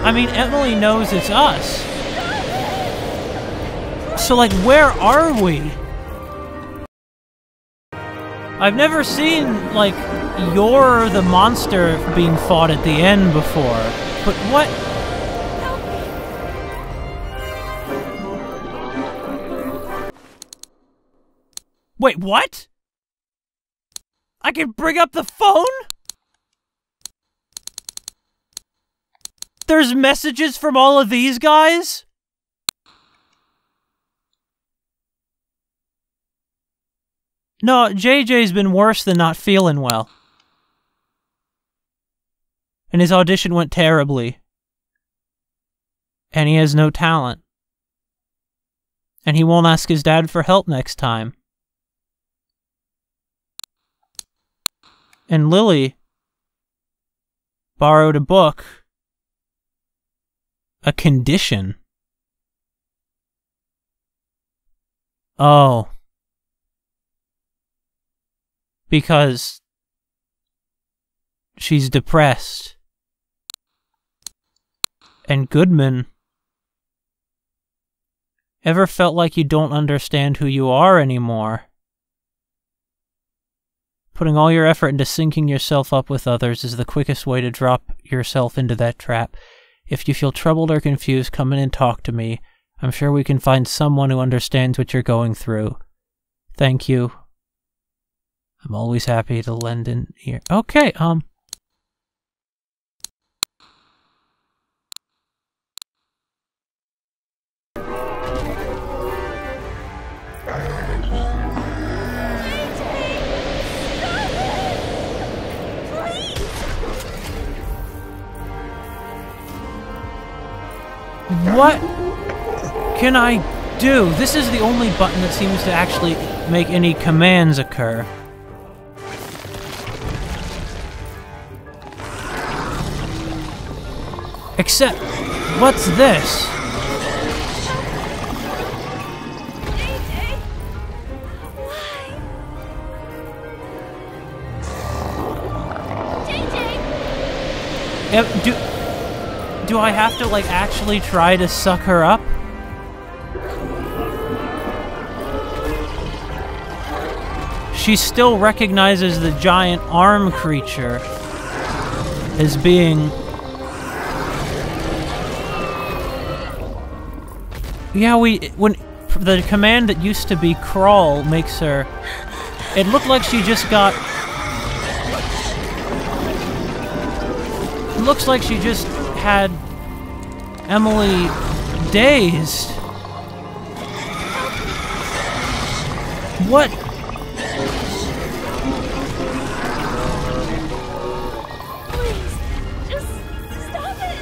I mean, Emily knows it's us. So, like, where are we? I've never seen, like, you're the monster being fought at the end before. But what? Wait, what? I can bring up the phone? There's messages from all of these guys? No, JJ's been worse than not feeling well. And his audition went terribly. And he has no talent. And he won't ask his dad for help next time. And Lily borrowed a book. A condition. Oh. Because she's depressed. And Goodman, ever felt like you don't understand who you are anymore? Putting all your effort into syncing yourself up with others is the quickest way to drop yourself into that trap. If you feel troubled or confused, come in and talk to me. I'm sure we can find someone who understands what you're going through. Thank you. I'm always happy to lend an ear. Okay, What can I do? This is the only button that seems to actually make any commands occur. Except, what's this? JJ! Why? JJ! Do I have to, like, actually try to suck her up? She still recognizes the giant arm creature as being... Yeah, when the command that used to be crawl makes her... It looked like she just got... It looks like she just had Emily dazed. What? Please, just stop it!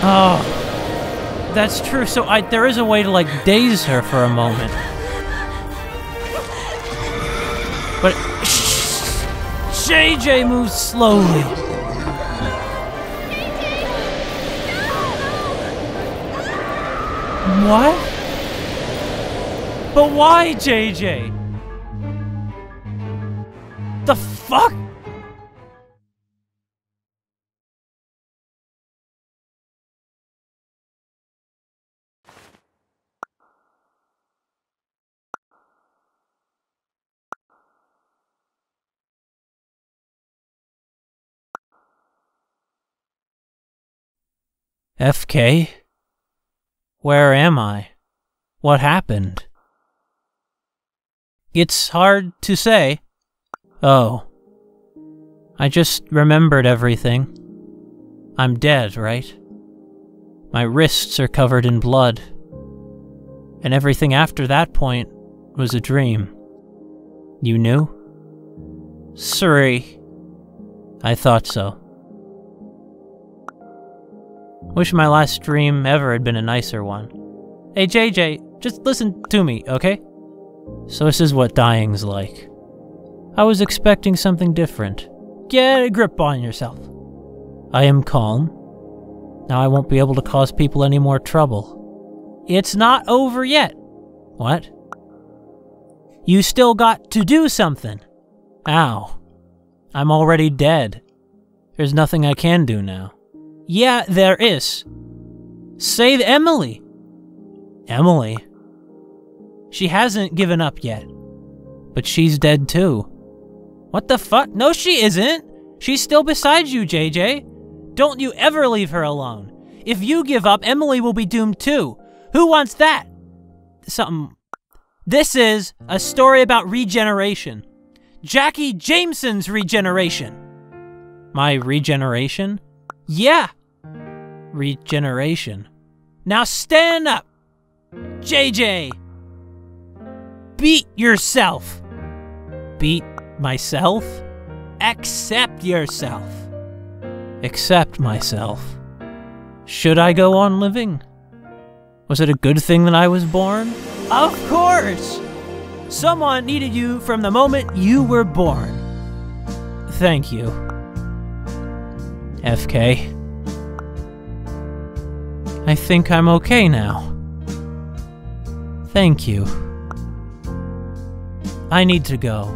Oh, that's true. So there is a way to, like, daze her for a moment. But JJ moves slowly. What? But why, JJ? The fuck? FK? Where am I? What happened? It's hard to say. Oh. I just remembered everything. I'm dead, right? My wrists are covered in blood. And everything after that point was a dream. You knew? Sorry. I thought so. Wish my last dream ever had been a nicer one. Hey JJ, just listen to me, okay? So this is what dying's like. I was expecting something different. Get a grip on yourself. I am calm. Now I won't be able to cause people any more trouble. It's not over yet. What? You still got to do something. Ow. I'm already dead. There's nothing I can do now. Yeah, there is. Save Emily. Emily? She hasn't given up yet. But she's dead too. What the fuck? No, she isn't. She's still beside you, JJ. Don't you ever leave her alone. If you give up, Emily will be doomed too. Who wants that? This is a story about regeneration. Jackie Jameson's regeneration. My regeneration? Yeah. Regeneration. Now stand up. JJ. Beat yourself. Beat myself? Accept yourself. Accept myself. Should I go on living? Was it a good thing that I was born? Of course! Someone needed you from the moment you were born. Thank you. FK. I think I'm okay now. Thank you. I need to go.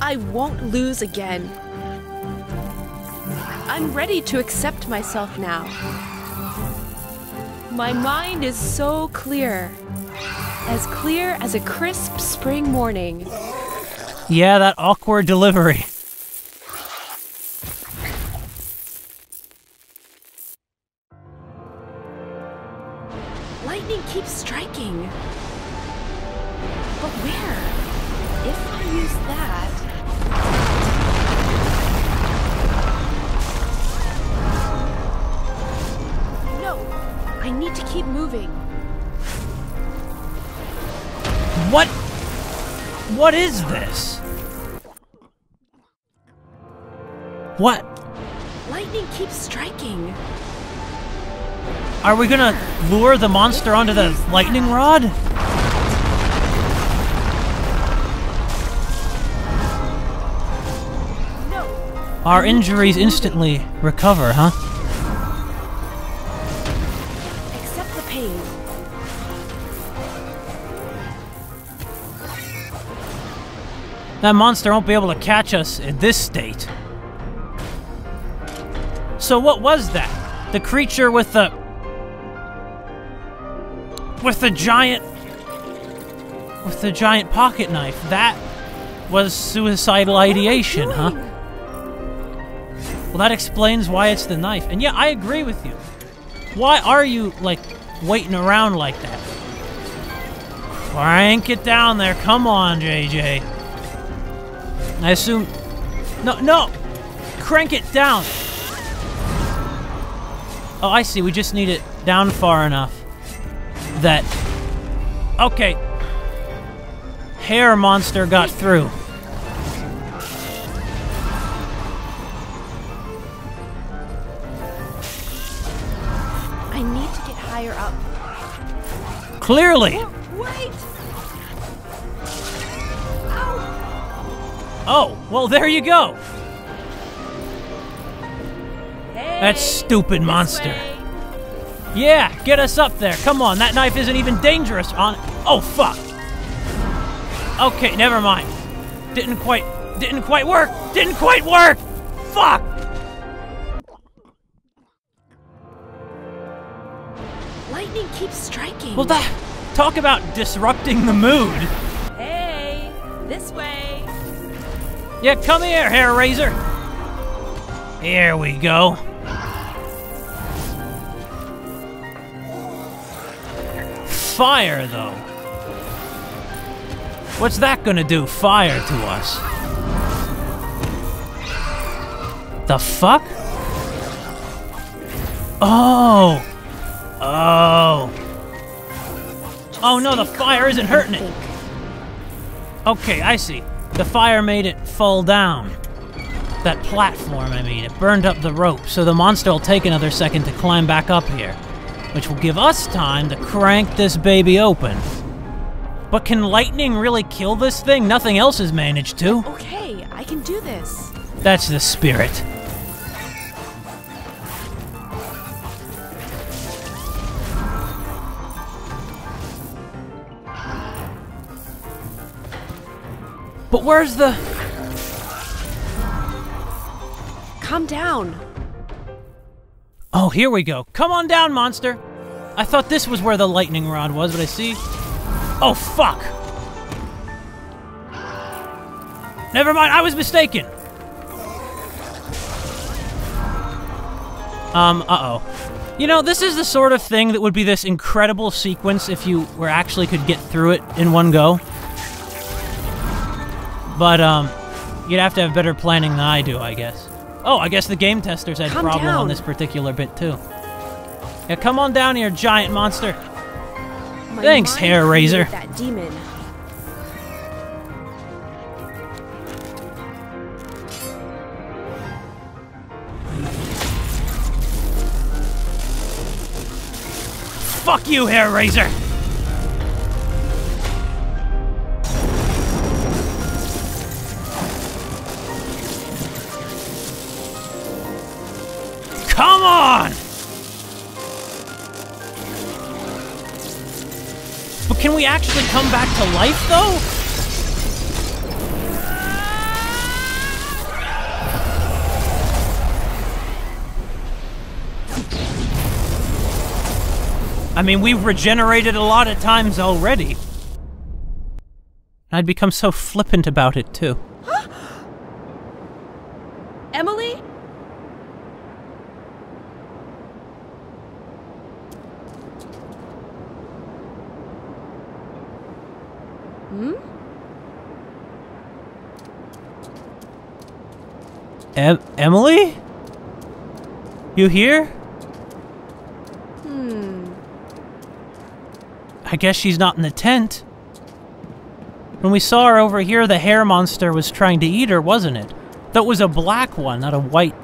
I won't lose again. I'm ready to accept myself now. My mind is so clear as a crisp spring morning. Yeah, that awkward delivery. Lightning keeps striking. But where? If I use that... No, I need to keep moving. What is this? What? Lightning keeps striking. Are we gonna lure the monster onto the lightning rod? No. Our injuries instantly recover, huh? Accept the pain. That monster won't be able to catch us in this state. So what was that? The creature with the giant pocket knife. That was suicidal ideation, huh? Well, that explains why it's the knife. And yeah, I agree with you. Why are you, like, waiting around like that? Crank it down there. Come on, JJ. I assume... No! Crank it down! Oh, I see. We just need it down far enough that... Okay. Hair monster got through. I need to get higher up. Clearly! Wait! Oh, well, there you go. That stupid This monster. way. Yeah, get us up there. Come on, that knife isn't even dangerous on... Oh, fuck. Okay, never mind. Didn't quite work. Didn't quite work. Fuck. Lightning keeps striking. Well, talk about disrupting the mood. Hey, this way. Yeah, come here, hair raiser. Here we go. Fire, though. What's that gonna do, fire, to us? The fuck? Oh! Oh! Oh no, the fire isn't hurting it! Okay, I see. The fire made it fall down. That platform, I mean. It burned up the rope, so the monster will take another second to climb back up here, which will give us time to crank this baby open. But can lightning really kill this thing? Nothing else has managed to. Okay, I can do this. That's the spirit. But where's the... Calm down. Oh, here we go. Come on down, monster. I thought this was where the lightning rod was, but I see... Oh, fuck! Never mind, I was mistaken! Uh-oh. You know, this is the sort of thing that would be this incredible sequence if you actually could get through it in one go. But, you'd have to have better planning than I do, I guess. Oh, I guess the game testers had a problem on this particular bit, too. Yeah, come on down here, giant monster. Thanks, hair raiser. That demon. Fuck you, hair raiser. Come on! But can we actually come back to life, though? I mean, we've regenerated a lot of times already. I'd become so flippant about it, too. Emily? Hmm? Emily? You here? I guess she's not in the tent. When we saw her over here, the hair monster was trying to eat her, wasn't it? That was a black one, not a white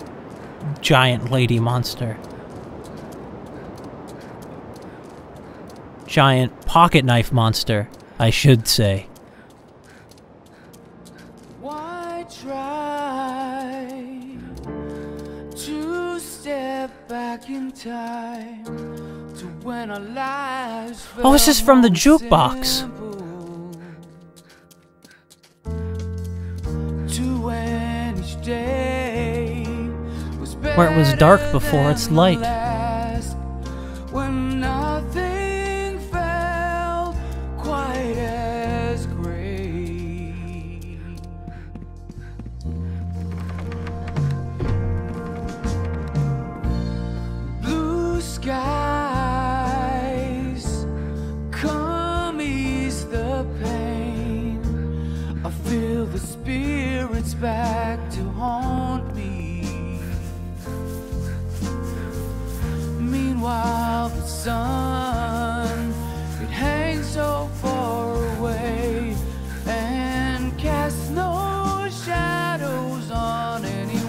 giant lady monster. Giant pocket knife monster, I should say. Why try to step back in time to when our lives Oh, this is from the jukebox. simple, to when each day was Where it was dark before it's light. last, when nothing felt quite as great. Blue skies, come ease the pain. I feel the spirits back to haunt me. Meanwhile, the sun, it hangs so far away and casts no shadows on anyone.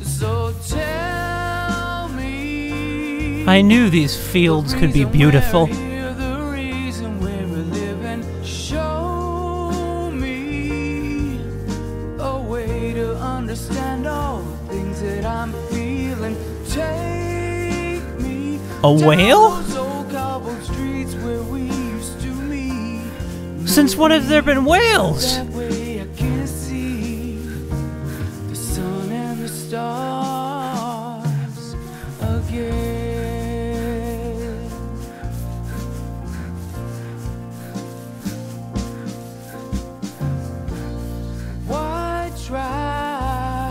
So tell me, I knew these fields could be beautiful. the reason we're living. Show A whale? Those old cobbled streets where we used to meet. Since when have there been whales? That way I can see the sun and the stars again. Why try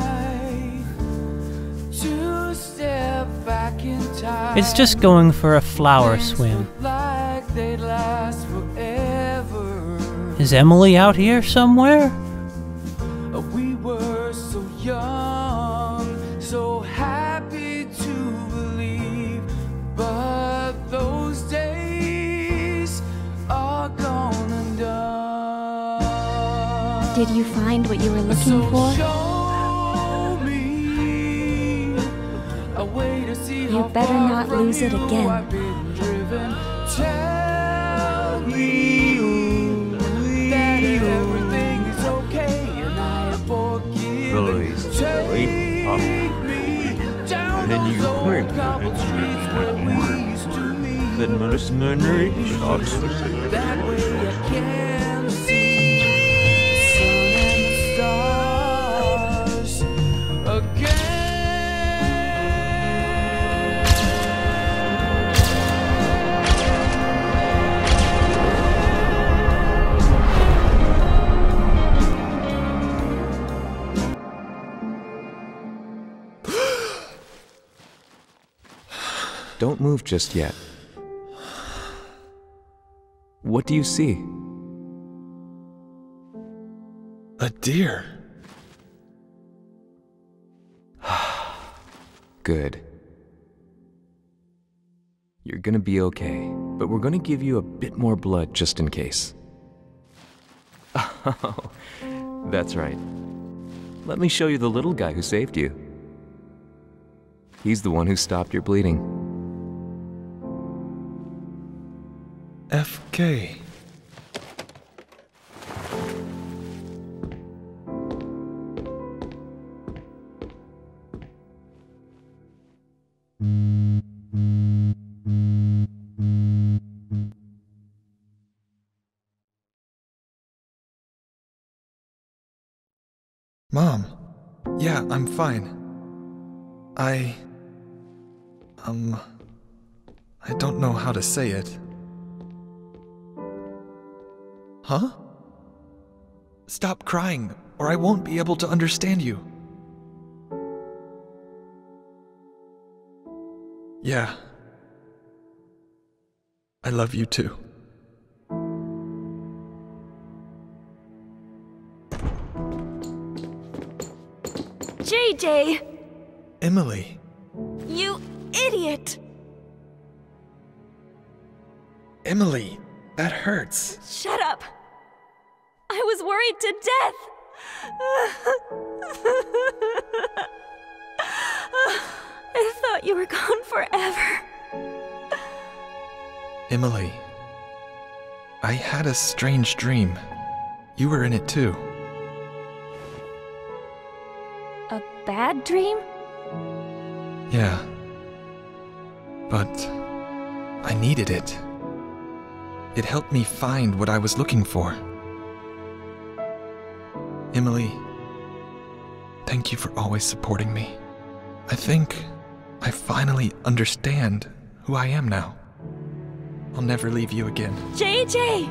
to step back in time? It's just going for a flower Things swim. look like they'd last forever. Is Emily out here somewhere? We were so young, so happy to believe, but those days are gone and done. Did you find what you were looking So for? show me a way to see You how better far not from lose it you again. I've been driven. Tell me that everything is okay and I am forgiven. Take me down those old cobbled streets where we used to meet. That way I can see the sun and the stars again. Don't move just yet. What do you see? A deer. Good. You're gonna be okay, but we're gonna give you a bit more blood just in case. Oh, that's right. Let me show you the little guy who saved you. He's the one who stopped your bleeding. FK. Mom. Yeah, I'm fine. I don't know how to say it. Huh? Stop crying, or I won't be able to understand you. Yeah. I love you too. JJ! Emily. You idiot! Emily, that hurts. Shut up! I was worried to death! I thought you were gone forever. Emily, I had a strange dream. You were in it too. A bad dream? Yeah. But I needed it. It helped me find what I was looking for. Emily, thank you for always supporting me. I think I finally understand who I am now. I'll never leave you again. JJ!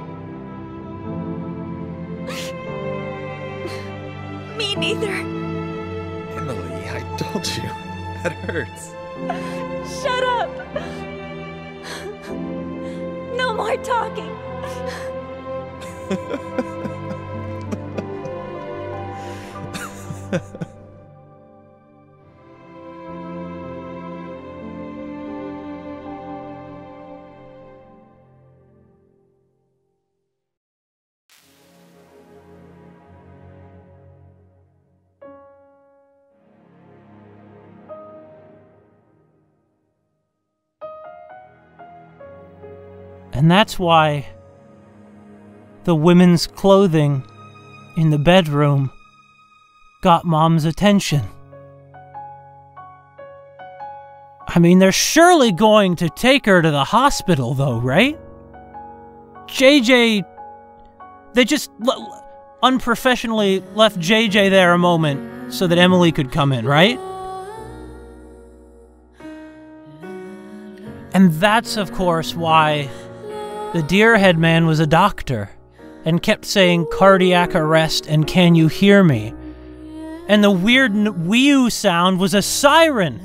Me neither. Emily, I told you. That hurts. Shut up! No more talking. And that's why the women's clothing in the bedroom got Mom's attention. I mean, they're surely going to take her to the hospital, though, right? JJ... They just unprofessionally left JJ there a moment so that Emily could come in, right? And that's, of course, why the Deerhead man was a doctor and kept saying cardiac arrest and can you hear me? And the weird wee sound was a siren.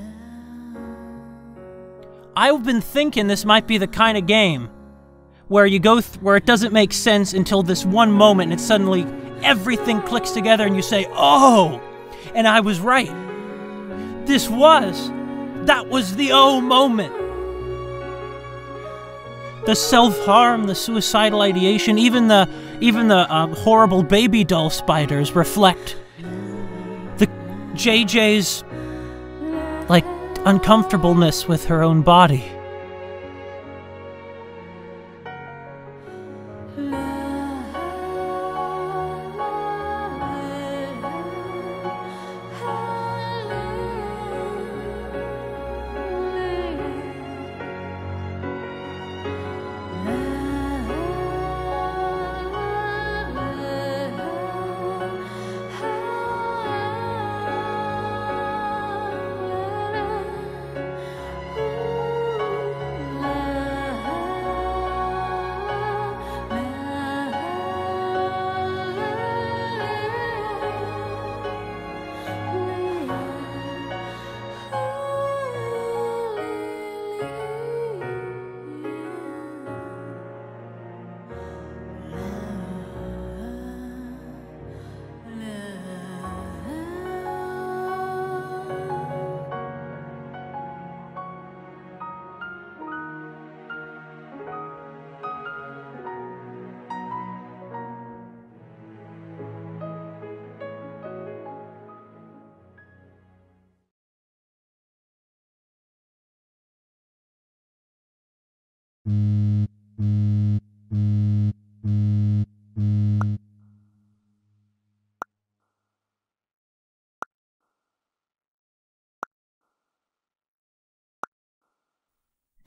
I've been thinking this might be the kind of game where you go where it doesn't make sense until this one moment and suddenly everything clicks together and you say, oh! And I was right. That was the oh moment. The self-harm, the suicidal ideation, even the horrible baby doll spiders reflect the JJ's, like, uncomfortableness with her own body.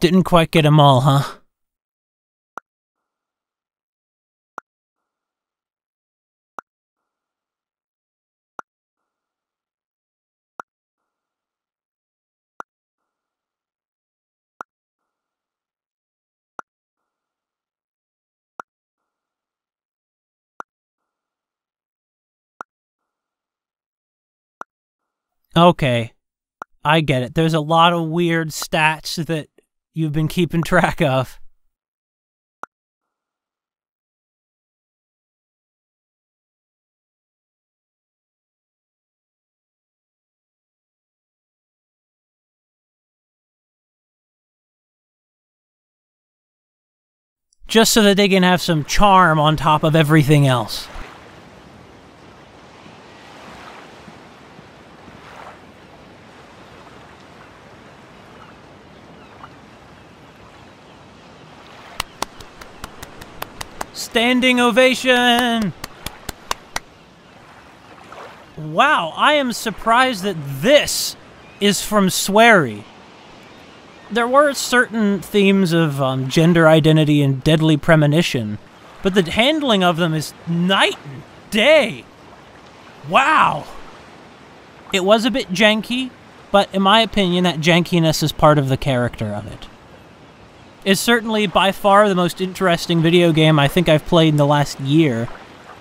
Didn't quite get 'em all, huh? Okay, I get it. There's a lot of weird stats that you've been keeping track of. Just so that they can have some charm on top of everything else. Standing ovation! Wow, I am surprised that this is from Swery. There were certain themes of gender identity and deadly premonition, but the handling of them is night and day. Wow! It was a bit janky, but in my opinion, that jankiness is part of the character of it. It's certainly by far the most interesting video game I think I've played in the last year.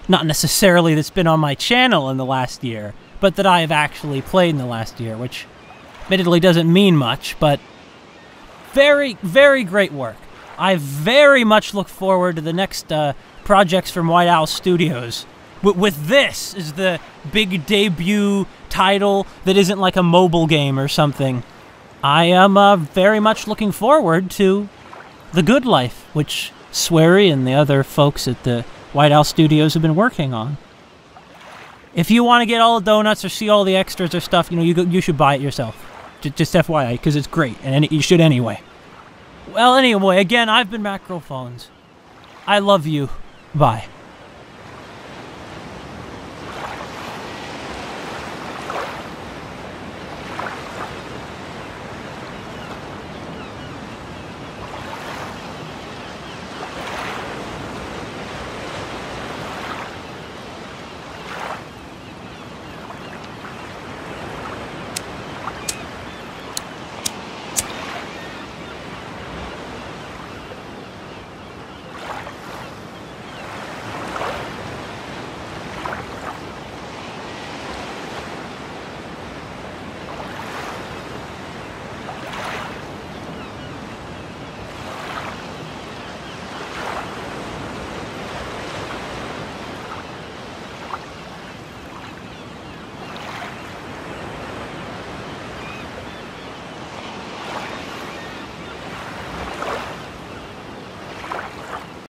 Not necessarily that's been on my channel in the last year, but that I have actually played in the last year, which admittedly doesn't mean much, but very, very great work. I very much look forward to the next projects from White Owl Studios. With this is the big debut title that isn't like a mobile game or something. I am very much looking forward to The Good Life, which Swery and the other folks at the White Owl Studios have been working on. If you want to get all the donuts or see all the extras or stuff, you know, you should buy it yourself. Just FYI, because it's great, and you should anyway. Well, anyway, again, I've been Macrophones. I love you. Bye.